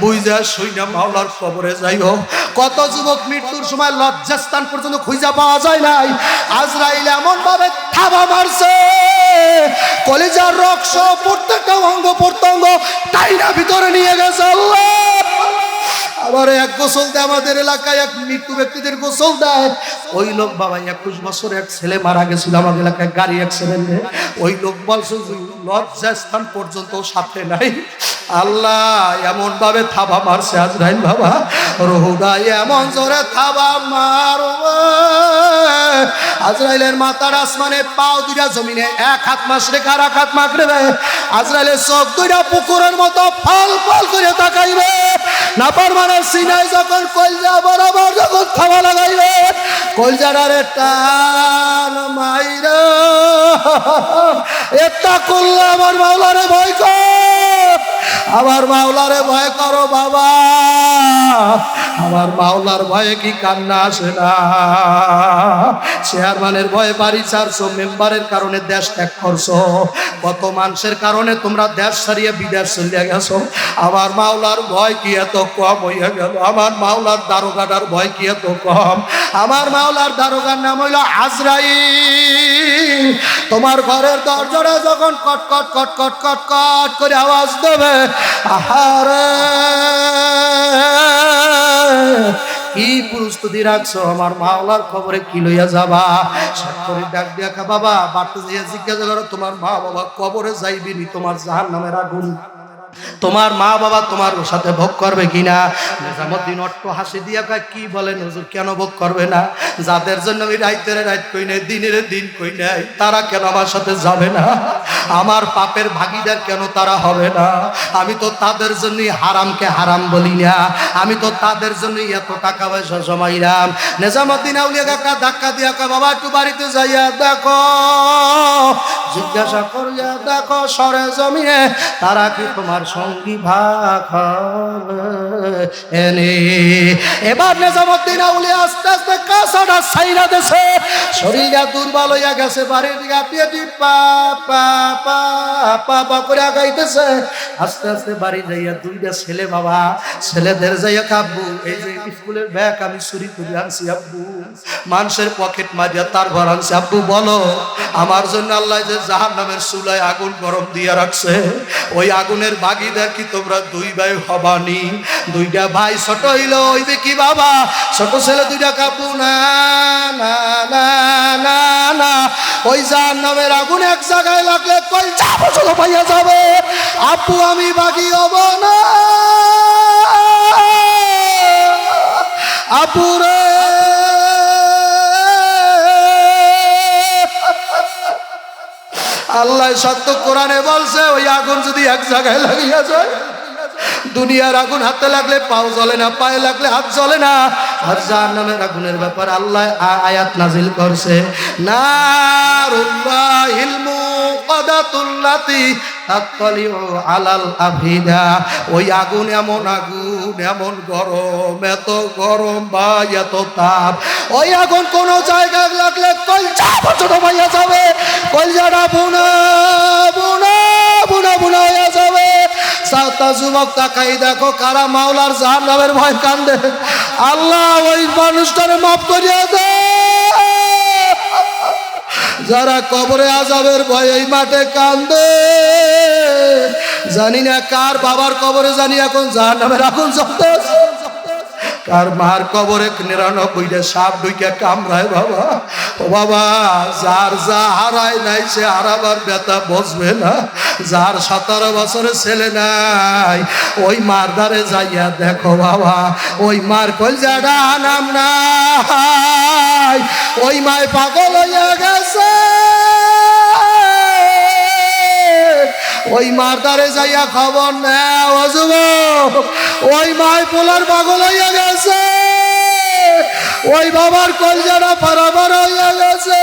বুঝা শুইনা মাওলার কবরে যাইও। কত যুবক মৃত্যুর সময় লজ্জাস্থান পর্যন্ত খুঁজা পাওয়া যায় নাই। আজরাইল এমন ভাবে থাবা মারছে, কলিজার রক্ত প্রত্যেকটা অঙ্গ প্রত্যঙ্গ টাইনা ভিতরে নিয়ে গেছে। আল্লাহ আবার এক গোসল দেয় আমাদের এলাকায়, এক মৃত্যু ব্যক্তিদের গোসল দেয়। ওই লোক বাবা 21 বছরের এক ছেলে মারা গেছিল আমার এলাকায় গাড়ি অ্যাক্সিডেন্টে। ওই লোক বলছে লজ্জাস্থান পর্যন্ত সাথে নাই। আল্লাহ এমন ভাবে থাবা মারছে আজরাইল বাবা, রহুদা এমন জোরে থাবা মারবে। আজরাইলের মাথার আসমানে, পাও দুইটা জমিনে, এক হাত মাশরিক আর এক হাত মাগরিব। আজরাইলের চোখ দুইটা পুকুরের মতো ফল ফল করে তাকাইবে। নাফরমানের সিনায় যখন কলজা বরাবর যখন থাবা লাগাইবে, কলজাটারে টান মাইরা একটা করলে আমার মাওলারে ভয় কর, আমার মাওলারে ভয় করো বাবা। আমার মাওলার ভয়ে কি কান্না আসে না? চেয়ারম্যানের ভয়ে বাড়ি ছাড়ছো, মেম্বারের কারণে দেশ ত্যাগ করছো, কত মানুষের কারণে তোমরা দেশ ছাড়িয়ে বিদেশ চলে গেছো। আমার মাওলার ভয় কি এত কম হইয়া গেল? আমার মাওলার দারোগাটার ভয় কি এত কম? আমার মাওলার দারোগার নাম হইল আজরাইল। তোমার ঘরের দরজাটা যখন কট কট কট কট কট কট করে আওয়াজ দেবে, আহারে কি প্রস্তুতি রাখছো? আমার মাওলার খবরে কি লইয়া যাবা? সাক্ষরে ডাক দিয়া বাবা বাড়তে যাইয়া জিজ্ঞাসা করো তোমার মা বাবা কবরে যাইবিনি, তোমার জাহান্নামের আগুন তোমার মা বাবা তোমার সাথে ভোগ করবে কিনা? নিজামুদ্দিন অট্ট হাসি দিয়া কয় কি বলেন হুজুর, কেন ভোগ করবে না? যাদের জন্য আমি রাইতের রাইত কই নাই, দিনের দিন কই নাই, তারা কেন আমার সাথে যাবে না? আমার পাপের ভাগীদার কেন তারা হবে না? আমি তো তাদের জন্যই হারামকে হারাম বলি না, আমি তো তাদের জন্যই এত টাকা পয়সা জমাইলাম। নিজামুদ্দিন আউলিয়া কাকা ধাক্কা দিয়া কয় বাবা একটু বাড়িতে যাইয়া দেখো, জিজ্ঞাসা করিয়া দেখো সরে জমিনে তারা কি তোমার সঙ্গী ভাগ হবে? এবার নিজামুদ্দিন আউলিয়া আস্তে আস্তে কাঁচাটা ছাইরা দেছে, শরীরটা দুর্বল হইয়া গেছে, বাড়ির দিকে আটিয়ে পা পা পা পা পা করে আগাইতেছে। আস্তে আস্তে বাড়ি যাইয়া দুইটা ছেলে বাবা, ছেলেদের যাইয়া আব্বু এই যে স্কুলের ব্যাগ আমি চুরি করে আনছি, আব্বু মানুষের পকেট মারিয়া তার ঘর আনছি, আব্বু বলো আমার জন্য আল্লাহ যে জাহান্নামের চুলায় আগুন গরম দিয়া রাখছে, ওই আগুনের ভাগীদার কি তোমরা দুই ভাই হবানি? দুইটা ভাই ছোট হইল ওই যে কি বাবা, ছোট ছেলে দুইটা কাবু না না না না না, ওই জাহান্নামের আগুন এক জায়গায় লাগলে কই যাবো ছোট ভাইয়া যাবে, আপু আমি বাকি হব না আপুরে। আল্লাহ সত্য কোরআনে বলছে ওই আগুন যদি এক জায়গায় লাগিয়া যায়, দুনিয়ার আগুন হাতে লাগলে পাও জ্বলে না, পায়ে লাগলে হাত জ্বলে না। আর জাহান্নামের আগুনের ব্যাপার আল্লাহ আয়াত নাজিল করছে, নারুল্লাহিল মুকাদাতুল্লাতি তাত্তালিউ আলাল আফিদা। ওই আগুন এমন আগুন, এমন গরম, এত গরম বা এত তাপ, ওই আগুন কোন জায়গায় লাগলে কলজা পর্যন্ত ভাইয়া যাবে, কলজাটা বুনা বুনা বুনা বুনা হয়ে যাবে। সাতা যুবক তাকাই দেখো কারা মাওলার জাহান্নামের ভয় কান্দে, আল্লাহ ওই মানুষটারে মাফ করিয়া দে। যারা কবরে আযাবের ভয় এই মাঠে কান্দে, জানি না কার বাবার কবরে জানি এখন জাহান্নামের আগুন জ্বলতেছে, কার মার কবরে 99টা সাপ ঢুকে কামড়ায় বাবা। ও বাবা, যার যা হারায় নাই সে হারাবার ব্যথা বুঝবে না। যার 17 বছরের ছেলে নাই ওই মার ধারে যাইয়া দেখো বাবা, ওই মার কলজাটা নাম নাই, ওই মায় পাগল হইয়া গেছে। ওই মার ধারে যাইয়া খবর নেও যুবক, ওই মায় পোলার পাগল হইয়া গেছে, ওই বাবার কলজাটা পারাবার হইয়া গেছে।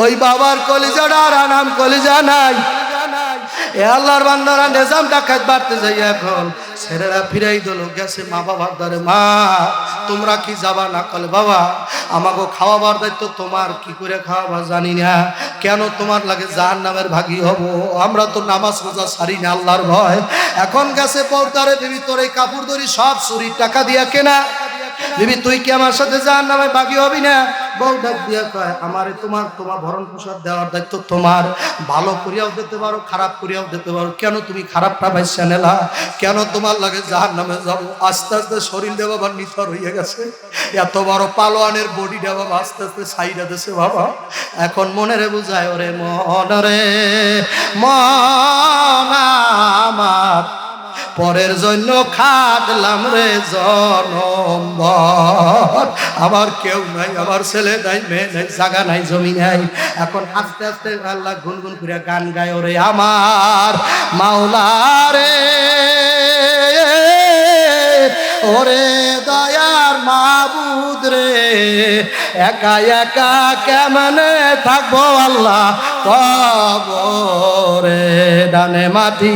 ওই বাবার কলিজাটা আর আনাম কলিজা নাই। এ আল্লাহর বান্দারা নিজাম ডাকাত বাড়তে যাই এখন ছেলেরা ফিরাই দিল গেছে মা বাবার দ্বারে। মা তোমরা কি যাবা না? কলে বাবা আমাকে খাওয়াবার দায়িত্ব তোমার, কি করে খাওয়াবা জানি না, কেন তোমার লাগে জাহান্নামের ভাগী হব? আমরা তো নামাজ রোজা ছাড়ি না আল্লাহর ভয়। এখন গেছে পর্দারে বিবি তোর এই কাপড় দড়ি সব চুরির টাকা দিয়া কেনা, বিবি তুই কি আমার সাথে জাহান্নামে ভাগী হবি না? বউ ডাক দিয়া কয় আমারে তোমার ভরণ পোষণ দেওয়ার দায়িত্ব তোমার, ভালো করিয়াও দিতে পারো খারাপ করিয়াও দিতে পারো, কেন তুমি খারাপটা বাইসা নেলা? কেন তোমার লাগে জাহান্নামে যাবো? আস্তে আস্তে শরীর দেওয়া বাবা নিথর হয়ে গেছে, এত বড় পালোয়ানের বডি দেওয়া বাবা আস্তে আস্তে সাইডা দিছে বাবা। এখন মনে রে বুঝায় ওরে মন রে মন আমার পরের জন্য খাটলাম রে জনম, আমার কেউ নাই, আমার ছেলে নাই, মেয়ে নাই, জায়গা নাই, জমি নাই। এখন আস্তে আস্তে আল্লাহ গুনগুন করে গান গায় ওরে আমার মাওলা রে, ওরে দয়ার মাবুদ রে, একা একা কেমনে থাকবো আল্লাহ কবরে, ডানে মাটি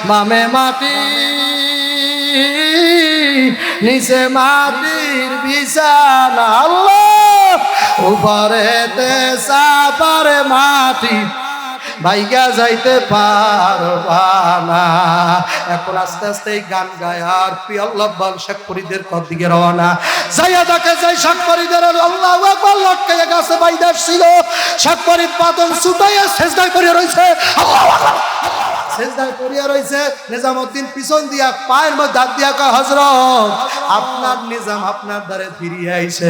বামে মাটি নিচে মাটির বিছানা, আল্লাহ উপরেতে চাপারে মাটি ভাইগা যাইতে পারবা না। এখন আস্তে আস্তে এই গান গায় আর পিয়াল্লাহ বাল শেখপুরীদের কর দিকে রওনা। যাইয়া দেখে যাই শেখপুরীদের আল্লাহু আকবার লটকাইয়া গেছে বাইদার ছিল, শেখপুরীর পাতন ছুটাইয়া সেজদায় করে রইছে, আল্লাহু আকবার সেজদায় পড়িয়া রইছে। নিজামউদ্দিন পিছন দিয়া পায়ের মধ্যে হাত দিয়া কয় হযরত আপনার নিজাম আপনার দ্বারে ফিরিয়ে আইছে,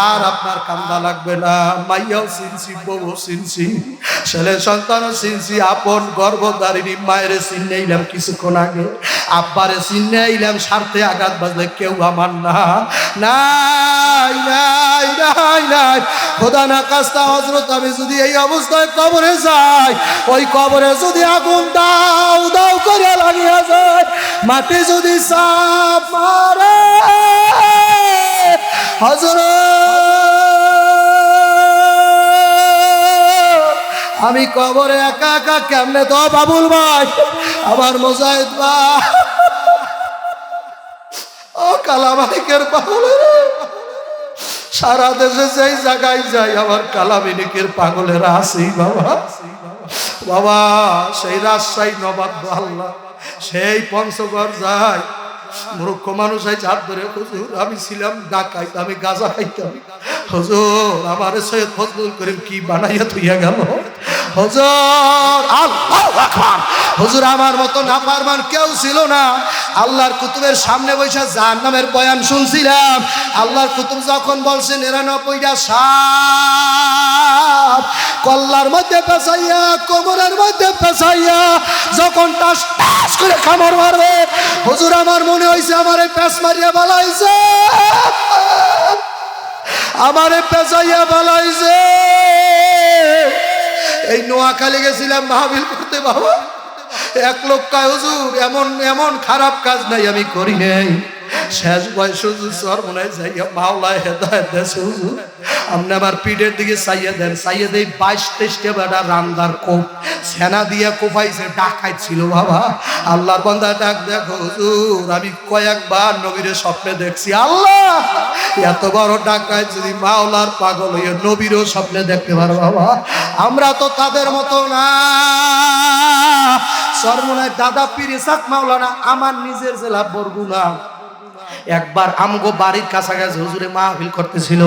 আর আপনার কান্দা লাগবে না। মাইয়াও চিনছি, বউ চিনছি, ছেলে সন্তানও চিনছি, আপন গর্ভধারিণী মায়ের চিনে আইলাম কিছুক্ষণ আগে, আব্বারে চিনে আইলাম, স্বার্থে আঘাত বাজলে কেউ আমার না। নাই নাই নাই নাই খোদা না কাস্তা হযরত আমি যদি এই অবস্থায় কবরে যাই, ওই কবরে যদি আগুন দাও দাও করে লাগিয়া যায়, মাটি যদি সাপ মারে হযরত আমি কবরে একা একা কেমনে? তো বাবুল ভাই, আমার মুজাহিদ ভাই, ও কালামানিকের পাগলেরা, সারা দেশে যেই জায়গায় যাই আমার কালামানিকের পাগলেরা আছেই বাবা। বাবা সেই রাজশাহী নবাব আল্লাহ, সেই পঞ্চগড় যায়, মূর্খ মানুষ আই হাত ধরে হুজুর আমি ছিলাম ডাকাইত, আমি গাঁজা খাইতাম, হুজুর আমার সৈয়দ ফজলুল করিম কি বানাইয়া থইয়া গেল, হুজুর আল্লাহু আকবার, হুজুর আমার মতো নাফরমান কেউ ছিল না। আল্লাহর কুতুবের সামনে বসে জাহান্নামের বয়ান শুনছিলাম। আল্লাহর কুতুব যখন বলছে 99টা সাপ কল্লার মধ্যে পেঁচাইয়া কোমরের মধ্যে পেঁচাইয়া যখন টাস টাস করে কামড় মারবে, হুজুর আমার মনে হয়েছে আমারে পেঁচ মারিয়া বালাইছে, আমারে পেঁচাইয়া বালাইছে। এই নোয়াখালী গেছিলাম মাহফিল করতে বাবা, এক লোক কয় হুজুর এমন এমন খারাপ কাজ নাই আমি করি নাই, শেষ বয়স হুজুর সরমনায় যাইয়া মাওলা হেদায়েত দেশ হুজুর, আপনি আমার পিঠের দিকে চাইয়া দেন, চাইয়া দেই 22-23টা বেটা রামদার কোপ সেনা দিয়া কোপাইছে, ডাকাইত ছিল বাবা। আল্লাহর বান্দা ডাক দেখো হুজুর আমি কয়েকবার নবীরে স্বপ্নে দেখছি, আল্লাহ এত বড় ডাকাইত যদি মাওলার পাগল হইয়া নবীরও স্বপ্নে দেখতে পারো বাবা। আমরা তো তাদের মতো না। সরমনায় দাদা পীর ইসাক মাওলানা আমার নিজের জেলা বরগুনা, একবার আমগো বাড়ির কাছাকাছি হুজুরে মাহফিল করতেছিল,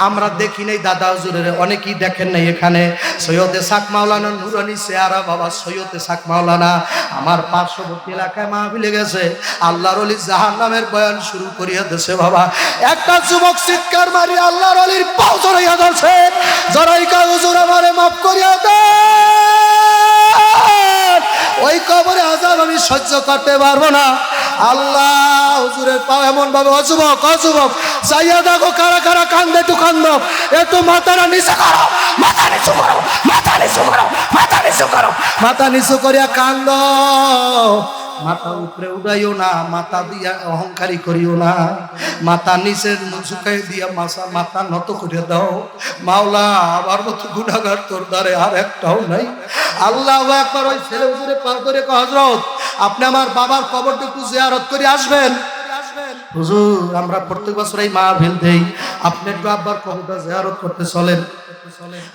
আমরা দেখি নাই দাদা হুজুরের, অনেকেই দেখেন নাই এখানে। সৈয়দ ইসাক মাওলানা নুরানি চেহারা বাবা, সৈয়দ ইসাক মাওলানা আমার পার্শ্ববর্তী এলাকায় মাহফিলে গেছে, আল্লাহর ওলি জাহান্নামের বয়ান শুরু করিয়া দিয়েছে বাবা। একটা যুবক চিৎকার মারি আল্লাহর ওলির পাও জড়াইয়া ধরছে, জড়াইকা হুজুর আমারে মাফ করিয়া দেন, ওই কবরে আযাব আমি সহ্য করতে পারবো না। আল্লাহ হুজুরের পাও এমন ভাবে, অযুবক অযুবক যাইয়া দেখো কারা কারা কান্দে, একটু কান্দো, একটু মাথাটা নিচু করো, মাথা নিচু করো, মাথা নিচু করো, মাথা নিচু করো, মাথা নিচু করিয়া কান্দো। মাথা উপরে উড়াইও না, মাথা দিয়া অহংকারী করিও না, মাথা নিচের ঝুঁকাই দিয়া মাথা নত করে দাও। মাওলা আমার মতো গুনাহগার তোর দ্বারে আর একটাও নাই। আল্লাহু আকবার। ওই ছেলে হুজুরে পার করে কয়, হযরত আপনি আমার বাবার কবরটা একটু জিয়ারত করে আসবেন। হুজুর আমরা প্রত্যেক বছর এই মাহফিল দেই, আপনি একটু আব্বার কবরটা জিয়ারত করতে চলেন।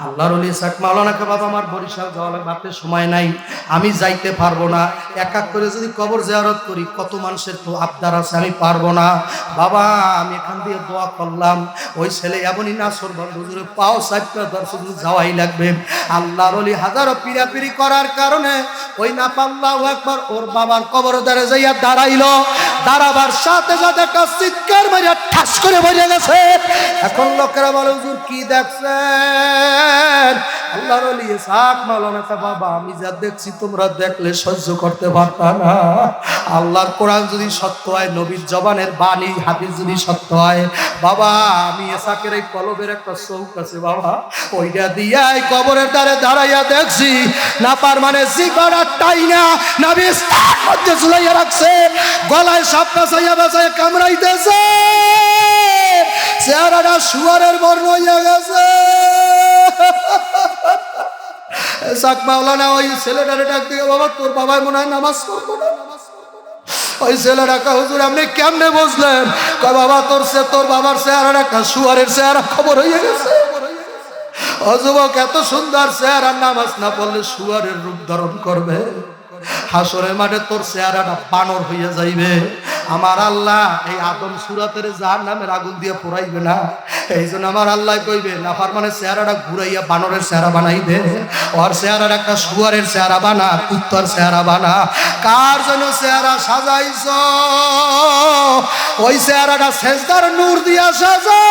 আল্লাহর ওলি সাক মাওলানাকে, বাবা আমার বরিশাল যাওয়া লাগবে, আপনার সময় নাই, আমি যাইতে পারবো না, এক এক করে যদি কবর জিয়ারত করি কত মানুষের তো আবদার আছে, আমি পারবো না। বাবা আমি এখান দিয়ে দোয়া করলাম, ওই ছেলে এমনই নাসর হুজুরে পাও সাইডটা দর্শক যাওয়াই লাগবে। আল্লাহর ওলি হাজারো পিরাপিরি করার কারণে ওই না আল্লাহু আকবার ওর বাবার কবর দ্বারে যাইয়া দাঁড়াইলো। দাঁড়াবার সাথে সাথে একটা চিৎকার মারিয়া ঠাস করে বেরিয়ে গেছে। এখন লোকেরা বলে হুজুর কি দেখছেন? আল্লাহর ওলি ইসহাক মাওলানা, বাবা আমি যা দেখছি তোমরা দেখলে সহ্য করতে পারতা না। আল্লাহর কোরআন যদি সত্য হয়, নবীর জবানের বাণী হাদিস যদি সত্য হয়, বাবা আমি ইসহাকের এই কলবের একটা চৌক আছে বাবা, ওইটা দিয়া এই কবরের দ্বারে দাঁড়াইয়া দেখছি না পার মানে জিগরা টাইনা নবী স্থান মধ্যে ঝুলাইয়া রাখছে, গলায় সাপ বাছাইয়া বাছাইয়া কামড়াইতেছে, চেহারাটা শুয়ারের বর্ণ হইয়া গেছে। সাক মাওলানা ওই ছেলেটারে ডাক দিয়ে, বাবা তোর বাবাই মনে হয় নামাজ পড়তো না। ওই ছেলেটা কয়, হুজুর আপনি কেমনে বুঝলেন? কয় বাবা তোর বাবার চেহারাটা একটা শুয়ারের চেহারা খবর হয়ে গেছে। ও যুবক এত সুন্দর চেহারা, নামাজ না পড়লে শুয়ারের রূপ ধারণ করবে, হাসরের মাঠে তোর চেহারাটা বানর হইয়া যাইবে। আমার আল্লাহ এই আদম সুরাতের জাহান্নামের আগুন দিয়ে পোড়াইবে না, এই জন্য আমার আল্লাহ কইবে নাফরমানের চেহারাটা ঘুরাইয়া বানরের চেহারা বানাই দে, ওর চেহারাটা একটা শুয়ারের চেহারা বানা, কুত্তার চেহারা বানা। কার জন্য চেহারা সাজাইছ? ওই চেহারাটা সেজদার নূর দিয়া সাজা,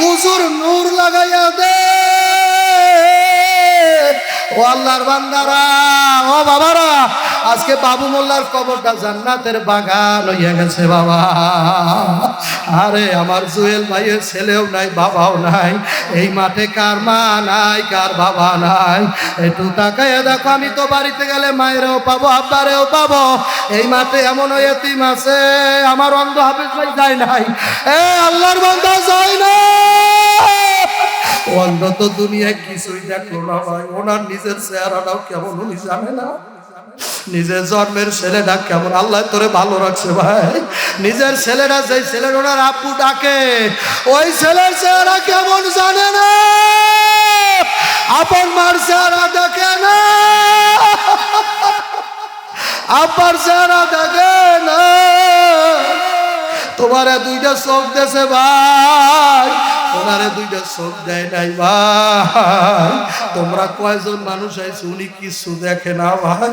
উজুর নূর লাগাইয়া দে। ও আল্লাহর বান্দারা, ও বাবারা, আজকে বাবু মোল্লার কবরটা জান্নাতের বাগান হইয়া গেছে বাবা। আরে আমার জুয়েল ভাইয়ের ছেলেও নাই, বাবাও নাই, এই মাঠে কার মা নাই, কার বাবা নাই? একটু তাকাইয়া দেখো, আমি তো বাড়িতে গেলে মায়েরও পাবো, আব্বারেও পাবো, এই মাঠে এমন এতিম আছে, আমার অন্ধ হাফেজ ভাই যায় নাই, এ আল্লাহর বান্দা যায় না। অন্ধ তো দুনিয়ায় কিছুই দেখলো না ভাই, ওনার নিজের চেহারাটাও কেমন উনি জানে না, নিজের জন্মের ছেলেটা কেমন আল্লাহ তোরে ভালো রাখছে ভাই। নিজের ছেলেটা যেই ছেলের ওনার আব্বু ডাকে, ওই ছেলের চেহারা কেমন জানে না, আপন মার চেহারা দেখে না, আব্বার চেহারা দেখে না। তোমারে দুইটা চোখ দেছে ভাই, ওনারে দুইটা চোখ দেয় নাই ভাই। তোমরা কয়জন মানুষ আইছো, উনি কিছু দেখে না ভাই।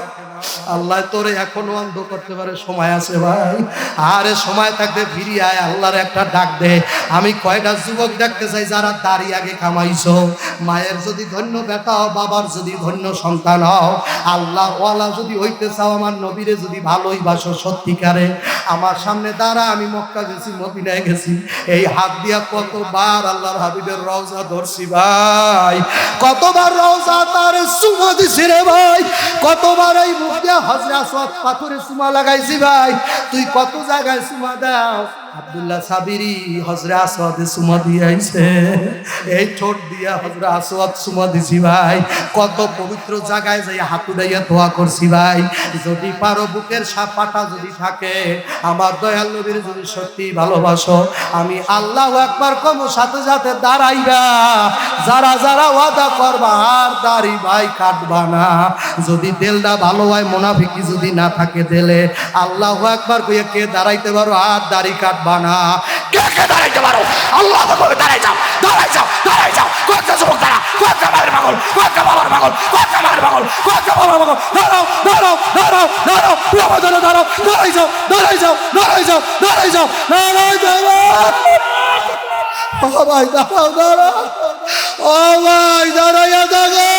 আল্লাহ তোরে এখনো অন্ধ করতে পারে, সময় আছে ভাই। আরে সময় থাকতে ফিরিয়ে আয়, আল্লাহর একটা ডাক দে। আমি কয়টা যুবক দেখতে চাই যারা দাড়ি আগে কামাইছো, মায়ের যদি ধন্য বেটা হও, বাবার যদি ধন্য সন্তান হও, আল্লাহ ওয়ালা যদি হইতে চাও, আমার নবীরে যদি ভালোই বাসো সত্যিকারে, আমার সামনে দাঁড়া। আমি মক্কা গেছি, মদিনায় গেছি, এই হাত দিয়া কতবার আল্লাহর হাবিবের রওজা ধরছি ভাই, কতবার রওজা তার চুমা দিছি রে ভাই, কতবার এই মুখ দিয়া হজরে আসওয়াদ পাথরে চুমা লাগাইছি ভাই। তুই কত জায়গায় চুমা দাও? আব্দুল্লাহ সাবিরি হজরে আসওয়াদে চুমা দিয়ে আইছে, এই ঠোঁট দিয়া হজরে আসওয়াদ চুমা দিছি ভাই। কত পবিত্র জায়গায় যাই হাত উঠাইয়া দোয়া করছি ভাই। যদি পারো বুকের সাপাটা যদি থাকে, আমার দয়াল নবীর যদি সত্যি ভালোবাসো, আমি আল্লাহু আকবার কম সাথে সাথে দাঁড়াইবা, যারা যারা ওয়াদা করবা আর দাড়ি ভাই কাটবা না। যদি দিলটা ভালো হয়, মুনাফিকি যদি না থাকে দিলে, আল্লাহু আকবার কইয়া কে দাঁড়াইতে পারো আর দাড়ি কাটবা না? কে কে দাঁড়াইতে পারো? আল্লাহ কই দাঁড়াই যাও, দাঁড়াই যাও, দাঁড়াই যাও। কত যুবক দাঁড়া, কত বাবার পাগল, কত বাবার পাগল, কত বাবার পাগল, কত বাবার পাগল। দাঁড়াও দাঁড়াও দাঁড়াও দাঁড়াও, বাবা দাঁড়াও, দাঁড়াও, দাঁড়াই যাও, দাঁড়াই যাও, দাঁড়াই যাও, দাঁড়াই যাও, দাঁড়াই দাঁড়াও। ও ভাই দাঁড়াও, দাঁড়াও, ও ভাই দাঁড়াইয়া দাঁড়াও।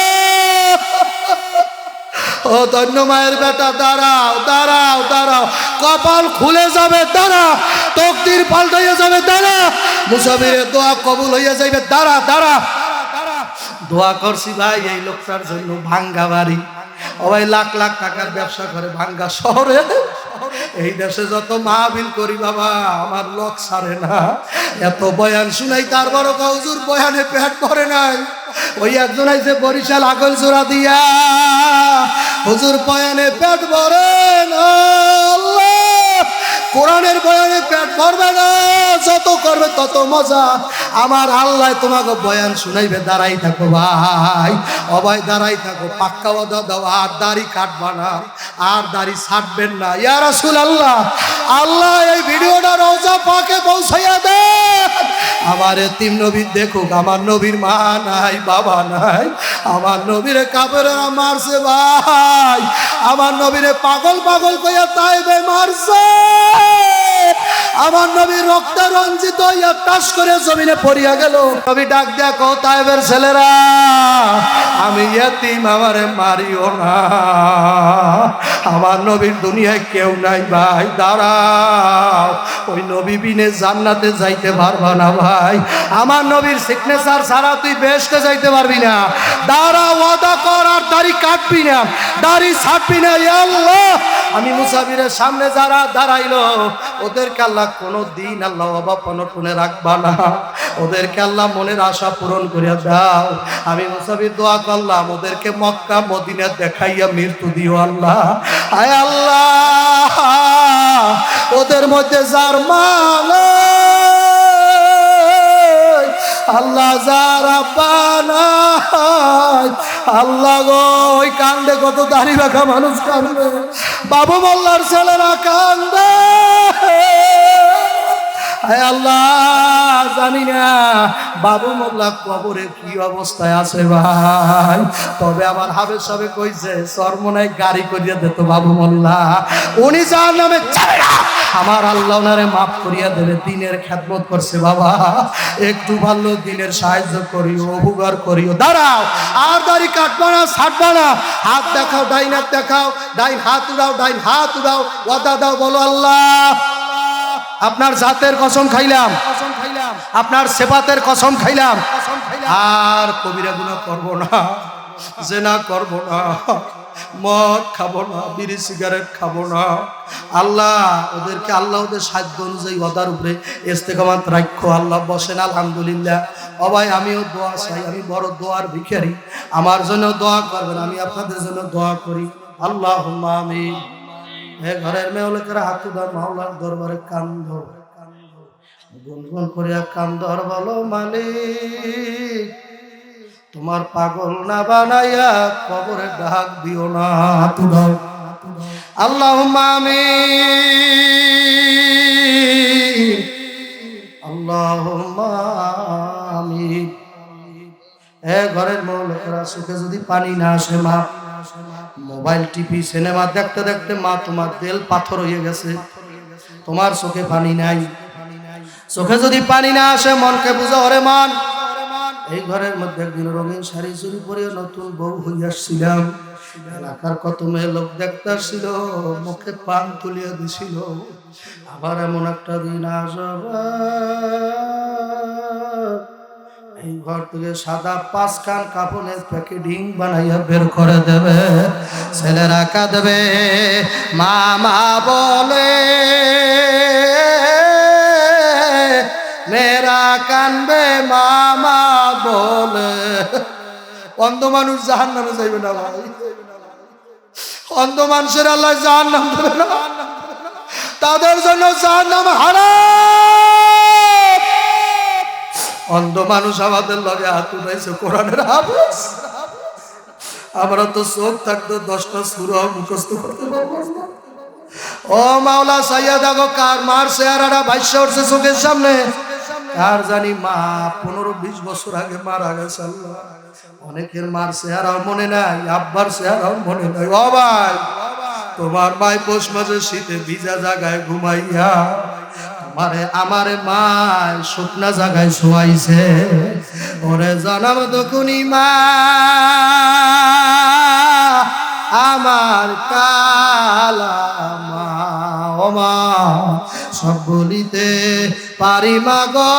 ও ধন্য মায়ের বেটা, দাঁড়াও দাঁড়াও দাঁড়াও, কপাল খুলে যাবে, দাঁড়া, তকদির পাল্টাইয়া যাবে, দাঁড়া, মুসাফিরের দোয়া কবুল হইয়া যাবে, দাঁড়া দাঁড়া। দোয়া করছি ভাই এই লোকটার জন্য, ভাঙ্গা বাড়ি, ও ভাই লাখ লাখ টাকার ব্যবসা করে ভাঙ্গা শহরে। এই দেশে যত মাহফিল করি বাবা আমার লোক ছাড়ে না, এত বয়ান শুনাই তারপরও হুজুর বয়ানে পেট ভরে নাই। ওই একজন আইছে বরিশাল আগল জোড়া দিয়া, হুজুর বয়ানে পেট ভরে না, আল্লাহ কোরআনের বয়ানে পেট ভরবে না, যত করবে তত মজা। আমার আল্লাহ তোমাকে বয়ান শুনাইবে, দাঁড়াই থাকো ভাই, অবাই দাঁড়াই থাকো, পাক্কা ওয়াদা দাও, আর দাড়ি কাটবা না, আর দাড়ি ছাড়বেন না। ইয়া রাসূলুল্লাহ, আল্লাহ এই ভিডিওটা রওজা পাকে পৌঁছাইয়া দে, আমার এতিম নবী দেখুক, আমার নবীর মা নাই বাবা নাই, আমার নবীরে কাফেররা মারছে ভাই, আমার নবীরে পাগল পাগল কইয়া তাইবে মারছে, আমার নবীর রক্তে রঞ্জিত হইয়া টাস করে জমিনে পড়িয়া গেল। নবী ডাক দিয়া কও তাইবের ছেলেরা, আমি এতিম, আমারে মারিও না, আমার নবীর দুনিয়ায় কেউ নাই ভাই, দাঁড়াও, ওই নবী বিনে জান্নাতে যাইতে পারবা না ভাই, আমার নবীর সিগনেচার ছাড়া তুই বেহেশতে যাইতে পারবি না, দাঁড়া, ওয়াদা কর, আর দাড়ি কাটবি না, দাড়ি ছাড়বি না। ইয়া আল্লাহ, আমি মুসাফিরের সামনে যারা দাঁড়াইলো ওদেরকে আল্লাহ কোনো দিন আল্লাহ অভাব অনটনে রাখবা না, ওদেরকে আল্লাহ মনের আশা পূরণ করিয়া দাও। আমি মুসাফির দোয়া করলাম ওদেরকে মক্কা মদিনা দেখাইয়া মৃত্যু দিও আল্লাহ। আয় আল্লাহ, ওদের মধ্যে যার মান আল্লাহ, যারা বানায় আল্লাহ গো, ওই কান্দে কত দাড়ি রাখা মানুষ কান্দে, বাবু মোল্লার ছেলেরা কান্দে, আল্লাহ জানি না বাবু মোল্লা কবরে কি অবস্থায় আছে ভাই, তবে আমার হাবের সবে কইছে চরমনায় গাড়ি করিয়া দিত বাবু মোল্লা, উনি যার নামে আমার আল্লাহ ওনারে মাফ করিয়া দেবে, দিনের খেদমত করছে বাবা, একটু ভালো দিনের সাহায্য করিও, উপকার করিও। দাঁড়াও, আর দাড়ি কাটবা না, ছাড়বা না, হাত দেখাও, ডাইন হাত দেখাও, ডাইন হাত উড়াও, ডাইন হাত উড়াও, ওয়াদা দাও, বলো আল্লাহ আপনার জাতের কসম খাইলাম, আপনার সেবাতের কসম খাইলাম, আর কবিরা গুনাহ করবো না, জেনা করবো না, মদ খাবো না, বিড়ি সিগারেট খাবো না। আল্লাহ ওদেরকে আল্লাহ ওদের সাধ্য অনুযায়ী ওদার উপরে ইস্তেকামাত রাখো আল্লাহ। বসেন আলহামদুলিল্লাহ। ও ভাই আমিও দোয়া চাই, আমি বড় দোয়ার ভিখারি, আমার জন্য দোয়া করবেন, আমি আপনাদের জন্য দোয়া করি। আল্লাহুম্মা আমিন। হে ঘরের মেয়ে লোকেরা হাত উঠাও, মাওলার দরবারে কান্দ, গুনগুন করিয়া কান্দর, বলো মালিক তোমার পাগল না বানাইয়া কবরে ডাক দিও না। হাত উঠাও। আল্লাহুম্মা আমিন, আল্লাহুম্মা আমিন। হে ঘরের মেয়ে লোকেরা, চোখে যদি পানি না আসে মা, মোবাইল টিভি সিনেমা দেখতে দেখতে মা তোমার দিল পাথর হয়ে গেছে, তোমার চোখে পানি নাই, চোখে যদি পানি না আসে মনকে বুঝা, ওরে মান, এই ঘরের মধ্যে একদিন রঙিন শাড়ি চুরি পরে নতুন বউ হইয়া আসছিলাম, এলাকার কত মেয়ে লোক দেখতে আসছিল, মুখে পান তুলিয়া দিছিল, আবার এমন একটা দিন আসবে এই ঘর থেকে সাদা 5 খান কাপড়ের প্যাকেটিং বানাইয়া বের করে দেবে, ছেলেরা কাঁদবে, মামা বলে, মেয়েরা কানবে, মামা বলে। অন্ধ মানুষ জাহান্নামে যাইবে না ভাই, অন্ধ মানুষের আল্লাহ জাহান্নাম দেবে না, তাদের জন্য জাহান্নাম হারাম। অন্ধ মানুষ আমাদের লগে হাত উঠাইছে, কোরআনের হাফেজ, আমরা তো চোখ থাকতো 10টা সূরা মুখস্থ করতে পারবো। ও মাওলা সাইয়্যিদ আগো, কার মার চেহারাটা ভাইসা উঠছে চোখের সামনে, আর জানি মা 15-20 বছর আগে মারা গেছে আল্লাহ। অনেকের মার চেহারাও মনে নাই, আব্বার চেহারাও মনে নাই। ও ভাই, তোমার মাই পৌষ মাসে শীতে ভিজা জায়গায় ঘুমাইয়া তোমারে আমারে মাই শুকনা জায়গায় শোয়াইছে, ওরে জানাম তখনই মা আমার কালা মা, ও মা সব বলিতে পারি মা গো,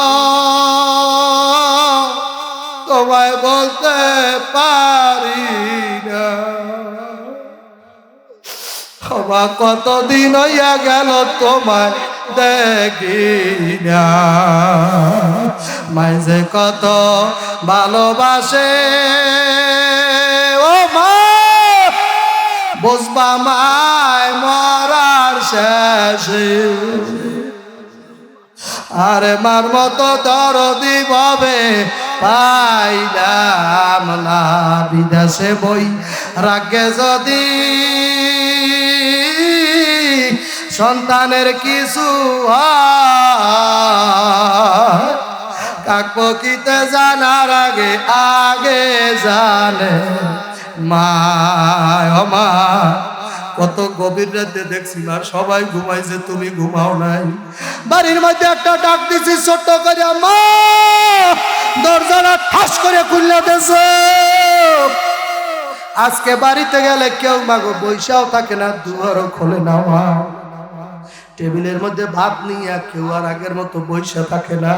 তোমায় বলতে বাবা কতদিন হইয়া গেল তোমায় দেখি না, মাই যে কত ভালোবাসে ও মা, বুঝবা মায় মরার শেষে, আরে মার মতো দরদি ভাবে পাইলাম না, বিদেশে বই রাগে যদি সন্তানের কিছু কাক পকিতে জানার আগে আগে জানে মা। ও মা, কত গভীর রাতে দেখছি না সবাই ঘুমাইছে, তুমি ঘুমাও নাই। বাড়ির মধ্যে একটা ডাক দিছি ছোট্ট করে, মা দরজাটা ঠাস করে খুললে দিছে। আজকে বাড়িতে গেলে কেউ মাগো বৈশাও থাকে না, দুয়ারও খোলে না। মা টেবিলের মধ্যে ভাত নিয়ে কেউ আর আগের মতো বৈশা থাকে না,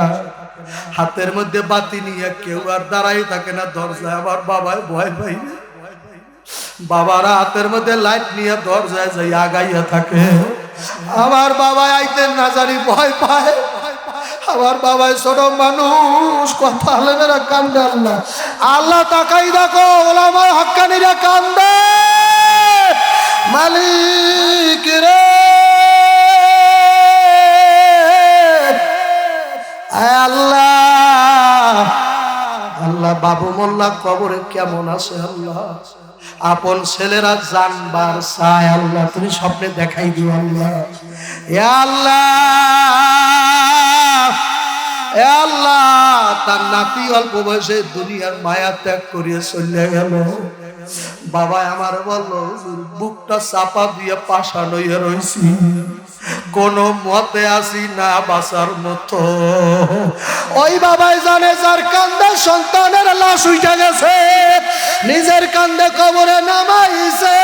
হাতের মধ্যে বাতি নিয়ে কেউ আর দাঁড়াই থাকে না দরজায়। আমার বাবায় ভয় পাই, বাবারা হাতের মধ্যে লাইট নিয়ে দরজায় যাই আগাইয়া থাকে। আমার বাবা আইতেন না জানি ভয় পায়। আমার বাবাই ছোট মানুষ, কথা আলেমেরা কান্দে। আল্লাহ আল্লাহ তাকাই দেখো, ওলামায়ে হক্কানিরা কান্দে। মালিক রে আল্লাহ, আল্লাহ বাবু মোল্লা কবরে কেমন আছে আল্লাহ, আপন ছেলেরা জানবার চায় আল্লাহ, তুমি স্বপ্নে দেখাই দিও আল্লাহ। এ আল্লাহ, এ আল্লাহ, তার নাতি অল্প বয়সে দুনিয়ার মায়া ত্যাগ করিয়ে চলে গেল। বাবা আমার বললো বুকটা চাপা দিয়ে পাশা লইয়া রইছি, কোন মতে আসি না বাঁচার মতো। ওই বাবাই জানে যার কান্দে সন্তানের লাশ উঠে গেছে, নিজের কান্দে কবরে নামাইছে।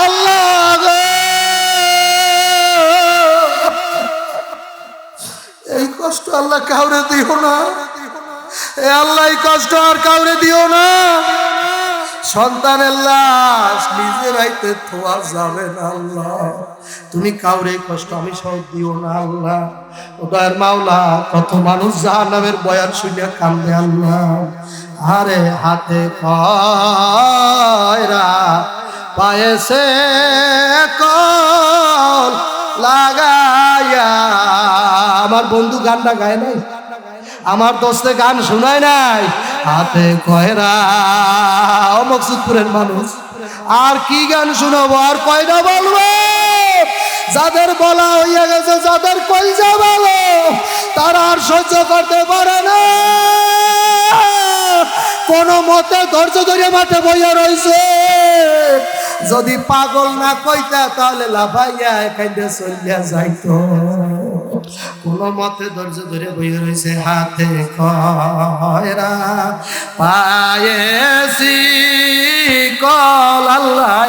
আল্লাহ এই কষ্ট আল্লাহ কাউরে দিও না, এ আল্লাহ এই কষ্ট আর কাউরে দিও না। সন্তানের লাশ নিজের আইতে থোয়া যাবে না আল্লাহ, তুমি কাউরে কষ্ট আমি সব দিও না আল্লাহ। ওদের মাওলা কত মানুষ জাহান্নামের বয়ান শুনে কান্দে আল্লাহ। আরে হাতে কয়রা পায়েছে কল লাগাইয়া, আমার বন্ধু গানটা গায় নাই, আমার দোস্তে গান শোনায় নাই। হাতে কয়রা, ও মকসুদপুরের মানুষ, আর কি গান শোনাবো, আর কয়টা বলবো? যাদের বলা হইয়া গেছে, যাদের কইজা বলো, তারা আর সহ্য করতে পারে না, কোন মতে ধৈর্য ধরে মাঠে বইয়া রইছে। যদি পাগল না কইতা তাহলে লাফাইয়া এখানে চলিয়া যাইতো, কোন মতে ধৈর্য ধরে বইয়া রইছে। হাতে কয়রা পায়েছি কল আল্লাহ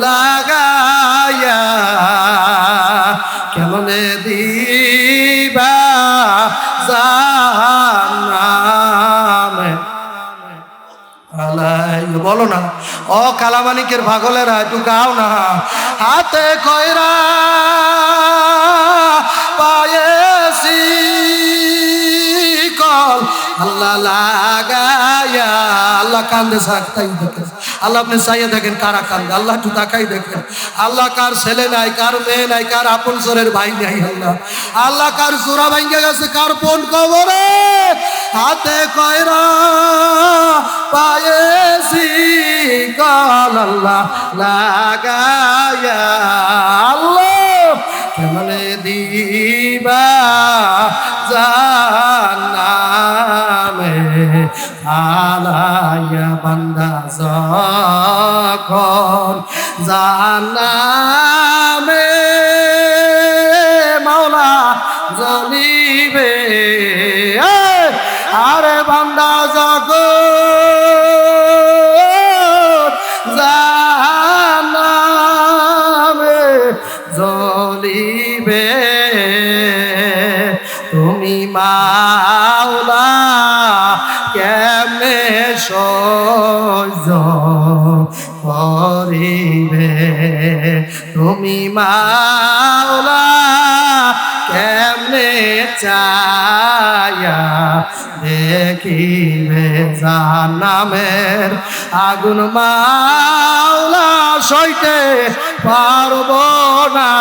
লাগাইয়া, কেমনে দিবা জাহান্নামে। বলো না ও কালামানিকের পাগলেরা, একটু গাও না। হাতে কয়রা পায়েছি কল আল্লাহ লাগাইয়া, আল্লাহ কান্দে সাকাই দেখেন, আল্লাহ আপনি চাইয়ে দেখেন কারা কান্দে, আল্লাহ একটু তাকাই দেখেন। আল্লাহ কার ছেলে নাই, কার মেয়ে নাই, কার আপন জোরের ভাই নাই, আল্লাহ আল্লাহ কার জোড়া ভাঙ্গে গেছে, কার বোন কবরে। হাতে কয়রা পায়েছি কল আল্লাহ লাগাইয়া, আল্লাহ কেমনে দিবা জাহান্নামে। আলাইয়া বান্দা যখন জাহান্নামে মাওলা জ্বলিবে, আরে বান্দা যখন জাহান্নামে জ্বলিবে, তুমি মাওলা কেমনে সহ্য করিবে তুমি মাওলা কেমনে চায়া দেখিবে জাহান্নামের আগুন মাওলা সইতে পারব না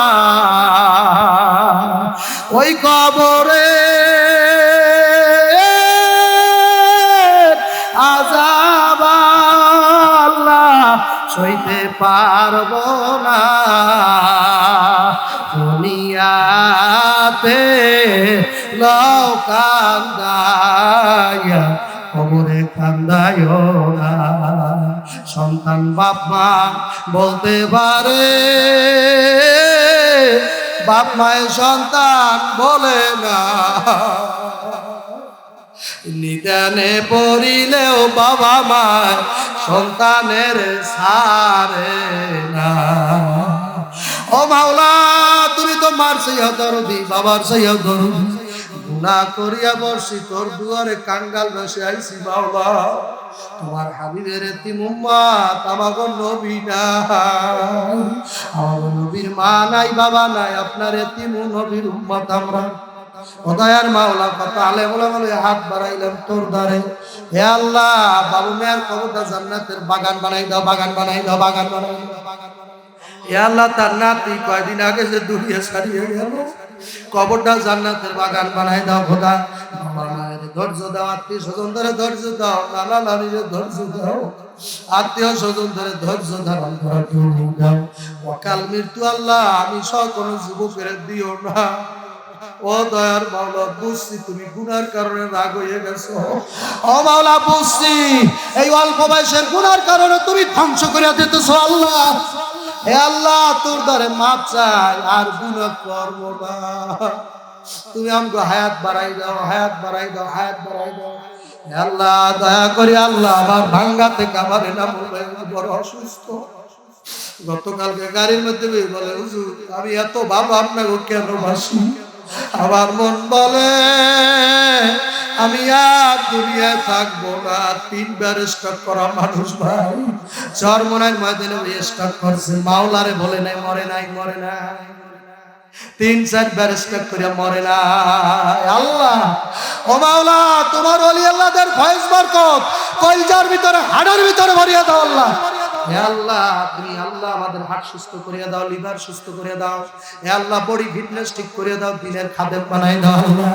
ওই কবরে আযাব আল্লাহ সইতে পারব না দুনিয়াতে লও কান্দায়া কবরে কান্দায়ও না সন্তান বাপ মা বলতে পারে বাপ মায়ের সন্তান বলে না নিদানে পড়িলেও বাবা মা সন্তানের সারে না ও মাওলা তুমি তো মার সেই দরদি বাবার সেই দরদি গুনাহ করিয়া বর্ষি তোর দুয়ারে কাঙ্গাল বসে আইছি মাওলা তোমার হাবিবের এতিম উম্মত আমাগো নবী নাই আমাগো নবীর মা নাই বাবা নাই আপনার এতিম নবীর উম্মত আমরা ও দয়ার মাওলা কত আলেম ওলামা হাত বাড়াইলাম তোর দ্বারে হে আল্লাহ বাবু মেয়ের কবরটা জান্নাতের বাগান বানাই দাও বাগান বানাই দাও বাগান বানাই দাও হে আল্লাহ তার নাতি কয়দিন আগে যে দুনিয়া ছাড়িয়ে গেল কবরটা জান্নাতের বাগান বানাই দাও খোদা বাবা মায়ের ধৈর্য দাও আত্মীয় স্বজন ধরে ধৈর্য দাও নানা নানির ধৈর্য দাও আত্মীয় স্বজন ধরে ধৈর্য ধারণ করার তৌফিক দাও অকাল মৃত্যু আল্লাহ আমি সহ কোনো যুবকের দিও না ও দয়ার মাওলা বুঝছি তুমি গুনার কারণে রাগ হয়ে গেছো ও মাওলা বুঝছি এই অল্প বয়সের গুনার কারণে তুমি ধ্বংস করে দিতেছো আল্লাহ হে আল্লাহ তোর দ্বারে মাপ চাই আর গুনাহ করব না তুমি আমাকে হায়াত বাড়াই দাও হায়াত বাড়াই দাও হায়াত বাড়াই দাও হে আল্লাহ দয়া করে আল্লাহ আমার ভাঙ্গা থেকে আমার নাম বড় অসুস্থ গতকালকে গাড়ির মধ্যে বলে হুজুর আমি এত বাবা আপনাকে কেন বাসি আমার মন বলে আমি আর দুনিয়ায় থাকবো না 3 বার স্টক করা মানুষ ভাই চরমনার ময়দানে স্টক করছে মাওলারে বলে নাই মরে নাই মরে নাই 3-4 বার স্টক করে মরে না আল্লাহ ও মাওলা তোমার ওলি আল্লাহদের ফয়েজ বরকত কলজার ভিতরে হাড়ের ভিতরে ভরিয়ে দাও আল্লাহ হে আল্লাহ তুমি আল্লাহ আমাদের হার্ট সুস্থ করিয়ে দাও লিভার সুস্থ করে দাও হে আল্লাহ বডি ফিটনেস ঠিক করে দাও দিনের খাদেম বানাই দাও আল্লাহ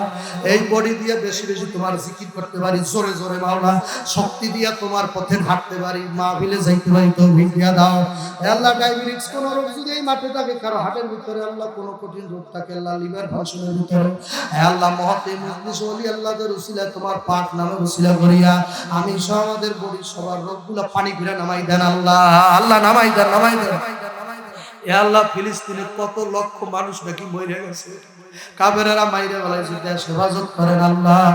এই বডি দিয়ে বেশি বেশি তোমার জিকির করতে পারি জোরে জোরে মাওলা শক্তি দিয়ে তোমার পথে হাঁটতে পারি মাহফিলে যাইতে পারি তৌফিক দিয়া দাও হে আল্লাহ ডায়াবেটিস কোন রোগ যদি এই মাঠে থাকে কারো হার্টের ভিতরে আল্লাহ কোন কঠিন রোগ থাকে আল্লাহ লিভার ফাংশনের ভিতরে হে আল্লাহ মহতে মুজলিস ওলি আল্লাহদের উসিলায় তোমার পাক নামের উসিলা করিয়া আমি সহ আমাদের বডি সবার রোগগুলো পানি ঘুরে নামাই দেন আল্লাহ আল্লাহ নামাই দেন নামাই দেন এ আল্লাহ ফিলিস্তিনে কত লক্ষ মানুষ নাকি মরে গেছে কাফেররা মাইরে বলাইছে দেশ হেফাজত করেন আল্লাহ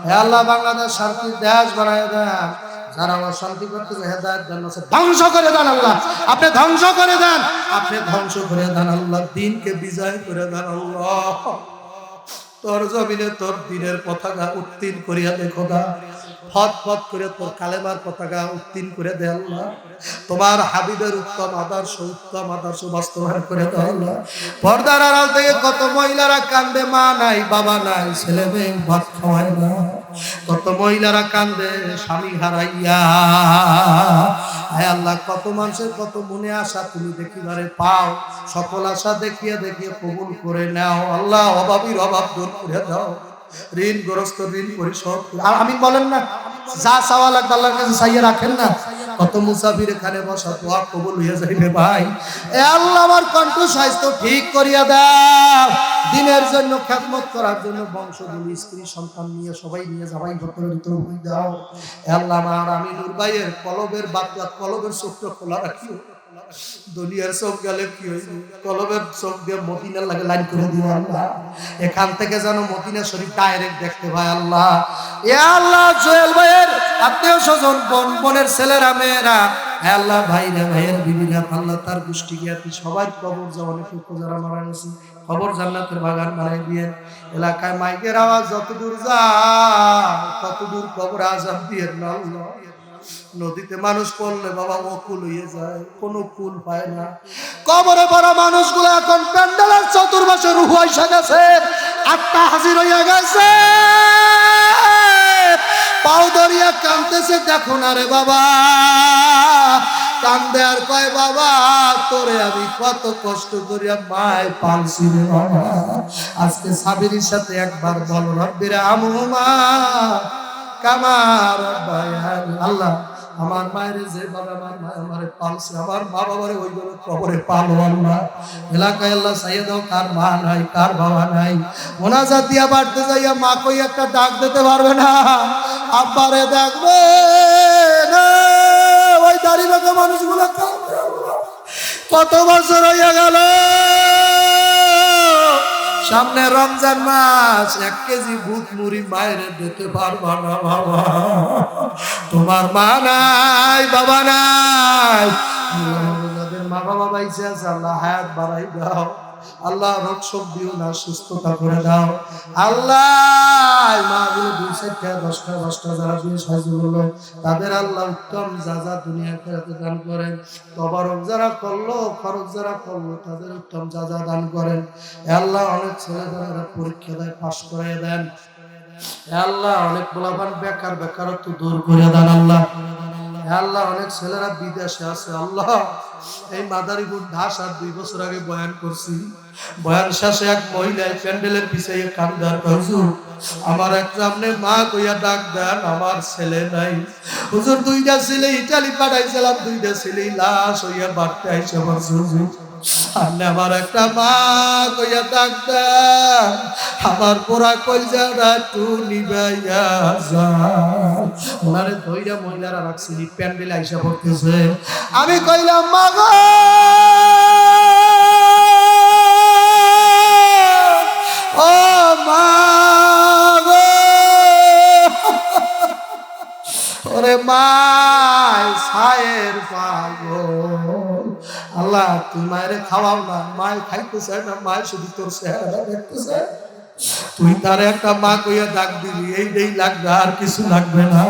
হে আল্লাহ বাংলাদেশ শান্তির দেশ বানায় দেন যারা আমার শান্তি করতে হেদায়েত দেন ধ্বংস করে দেন আল্লাহ আপনি ধ্বংস করে দেন আপনি ধ্বংস করে দেন আল্লাহ দিনকে বিজয় করে দেন আল্লাহ তোর জমিনে তোর দিনের পতাকা উত্তীর্ণ করিয়া দে খোদা ফট ফট করে তোর কালেমার পতাকা উত্তীর্ণ করে দে আল্লাহ তোমার হাবিবের উত্তম আদর্শ বাস্তবায়ন করে দাও আল্লাহ পর্দার আড়াল থেকে কত মহিলারা কান্দে মা নাই বাবা নাই ছেলে মেয়ে ভাত খাওয়ায় না কত মহিলারা কান্দে স্বামী হারাইয়া আয় আল্লাহ কত মানুষের কত মনে আশা তুমি দেখিবারে পাও সকল আশা দেখিয়ে দেখিয়ে কবুল করে নাও আল্লাহ অভাবীর অভাব দূর করে দাও ঋণগ্রস্ত ঋণ পরিশোধ আর আমি বলেন না যা চাওয়া লাগবে আল্লাহর কাছে চাইয়ে রাখেন না কত মুসাফির এখানে বসা দোয়া কবুল হয়ে যাইবে ভাই এ আল্লাহ আমার কণ্ঠ স্বাস্থ্য ঠিক করিয়া দাও দিনের জন্য খেদমত করার জন্য বংশগুলি স্ত্রী সন্তান নিয়ে সবাই নিয়ে যাবাই তৌফিক দাও এ আল্লাহ আমার আমি নূর ভাইয়ের কলবের বাদলা কলবের চোখটা খোলা রাখিও দুনিয়ার চোখ গেলে কি হইবে কলবের চোখ দিয়ে মদিনা লাগে লাইন করে দিও আল্লাহ এখান থেকে যেন মদিনা শরীফ ডাইরেক্ট দেখতে পাই আল্লাহ এ আল্লাহ জয়েল ভাইয়ের আত্মীয় স্বজন বোনের ছেলেরা মেয়েরা হে আল্লাহ ভাইরা ভাইয়ের বিবিরা আল্লাহ তার গোষ্ঠী জ্ঞাতি সবাই কবর জমানে ফুকো যারা মারা গেছে কবর জান্নাতের বাগান বানাই দিয়ে এলাকায় মাইকের আওয়াজ যত দূর যায় তত দূর কবর আজাব দিয়ে আল্লাহ নদীতে মানুষ পড়লে বাবা অকুল হয়ে যায়, কোনো কুল পায় না। কবরে পড়া মানুষগুলো এখন প্যান্ডেলের চতুর্পাশে রুহু আইসা গেছে, আত্মা হাজির হইয়া গেছে, পাও ধরিয়া কাঁদতেছে, দেখো না রে বাবা, কান্দে আর কয় বাবা তোরে আমি কত কষ্ট করিয়া মায় পালছি রে বাবা। আজকে সাবিরির সাথে একবার বল রব্বির আমহুমা কামা রাব্বায়ানি। আল্লাহ আমার মায়ের যে বাবা আমার মা আমারে পালছে, আমার মা বাবারে ওইভাবে কবরে পালো আল্লাহ। এলাকায় আল্লাহ চাইয়ে দাও কার মা নাই কার বাবা নাই, মোনাজাত দিয়া বাড়তে যাইয়া মা কই একটা ডাক দিতে পারবে না, আব্বারে দেখবে না, ওই দাড়ি বাঁকা মানুষগুলো কত বছর হইয়া গেল, সামনে রমজান মাস, 1 কেজি বুট মুড়ি মায়ের দিতে পারবা না বাবা, তোমার মা নাই বাবা নাই। যাদের মা বাবা বাইসে আছে আল্লাহ হায়াত বাড়াই দাও, আল্লাহ রোগ শোক দিও না, সুস্থতা করে দাও আল্লাহ। মাগুলো 2-4টা 10টা যারা দিয়ে সাহায্য করলো তাদের আল্লাহ উত্তম যাজা দুনিয়া আখিরাতে দান করেন। তবারক যারা করলো, খরচ যারা করলো তাদের উত্তম যাজা দান করেন। আল্লাহ অনেক ছেলেমেয়েরা পরীক্ষা দেয়, পাশ করে দেন আল্লাহ। অনেক পোলাপান বেকারত্ব দূর করে দেন আল্লাহ। আল্লাহ অনেক ছেলেরা বিদেশে আছে আল্লাহ। এই মাদারীপুর ঢাসা 2 বছর আগে বয়ান করছি, বয়ান শেষে এক মহিলা প্যান্ডেলের পিছিয়ে কান্দার হুজুর আমার এক সামনে মা কইয়া ডাক দেন, আমার ছেলে নাই হুজুর, 2টা ছেলে ইটালি পাঠাইছিলাম, 2টা ছেলে লাশ হইয়া বাড়তে আইসে আমার হুজুর, সামনে আমার একটা মা কইয়া ডাক দেন, আমার পোড়া কলজাটা একটু নিবাইয়া যায়। ওনারে ধইরা মহিলারা রাখছি, প্যান্ডেলে আইসা পড়তেছে। আমি কইলাম মা গো, ও মা গো, ওরে মাই ছায়ের পাগল, আল্লাহ তুই মায়ের খাওয়াও না, মায় খাইতে চায় না, মায় শুধু তোর চেহারা দেখতেছে, তুই তার একটা মা কইয়া ডাক দিবি, এইটাই লাগবে আর কিছু লাগবে না।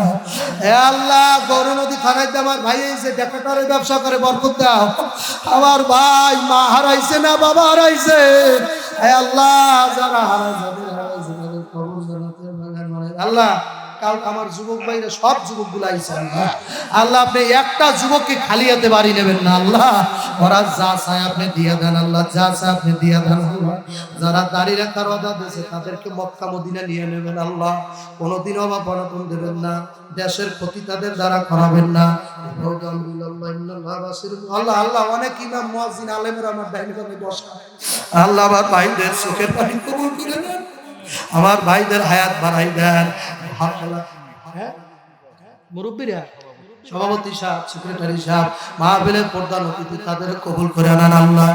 হে আল্লাহ গৌর নদী থানাইতে আমার ভাই এসে ডেকাটারে ব্যবসা করে, বরকত দাও। আমার ভাই মা হারাইছে না বাবা হারাইছে, হে আল্লাহ যারা হারাইছে তাদের খবর জানাতে আল্লাহ। কাল আমার যুবক ভাইরা সব যুবকগুলো আইছে আল্লাহ, আপনি একটা যুবককে খালি হাতে বাড়ি নেবেন না আল্লাহ, ওরা যা চায় আপনি দিয়ে দেন আল্লাহ, যা চায় আপনি দিয়ে দেন আল্লাহ। যারা দাড়ি রাখার ওয়াদা দিয়েছে তাদেরকে মক্কা মদিনা নিয়ে নেবেন আল্লাহ, কোনোদিন অভাব অনটন দেবেন না, দেশের ক্ষতি তাদের দ্বারা করাবেন না আল্লাহ। আল্লাহ অনেক ইমাম মুয়াজ্জিন আলেমের আমার ডাইনে বামে বসা আল্লাহ, আমার ভাইদের চোখের পানি কবুল করে নেন, আমার ভাইদের হায়াত বাড়াই দেন। মুরব্বীরা, সভাপতি সাহেব, সেক্রেটারি সাহেব, মাহফিলের প্রধান অতিথি তাদের কবুল করে আনান আল্লাহ।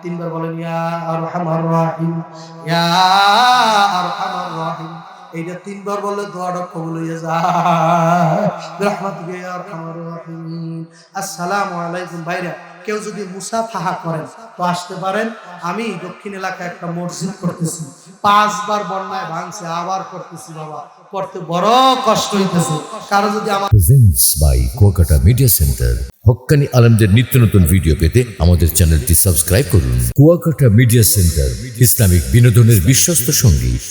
তিনবার বলেন ইয়া আরহামার রাহিম, ইয়া আরহামার রাহিম। এইটা 3বার বললে দোয়াটা কবুল হয়ে যায়। রাহমাতুকা ইয়া আরহামার রাহিমিন। আসসালামু আলাইকুম। ভাইরা কেউ যদি মুসাফাহা করেন তো আসতে পারেন। আমি দক্ষিণ এলাকায় একটা মসজিদ করতেছি, 5বার বন্যায় ভাঙছে, আবার করতেছি বাবা, করতে বড় কষ্ট হইতেছে। কারো যদি আমার presents by Kuakata media centre. হক্কানি আলেমদের নিত্য নতুন ভিডিও পেতে আমাদের চ্যানেলটি সাবস্ক্রাইব করুন। কুয়াকাটা মিডিয়া সেন্টার, ইসলামিক বিনোদনের বিশ্বস্ত সঙ্গী।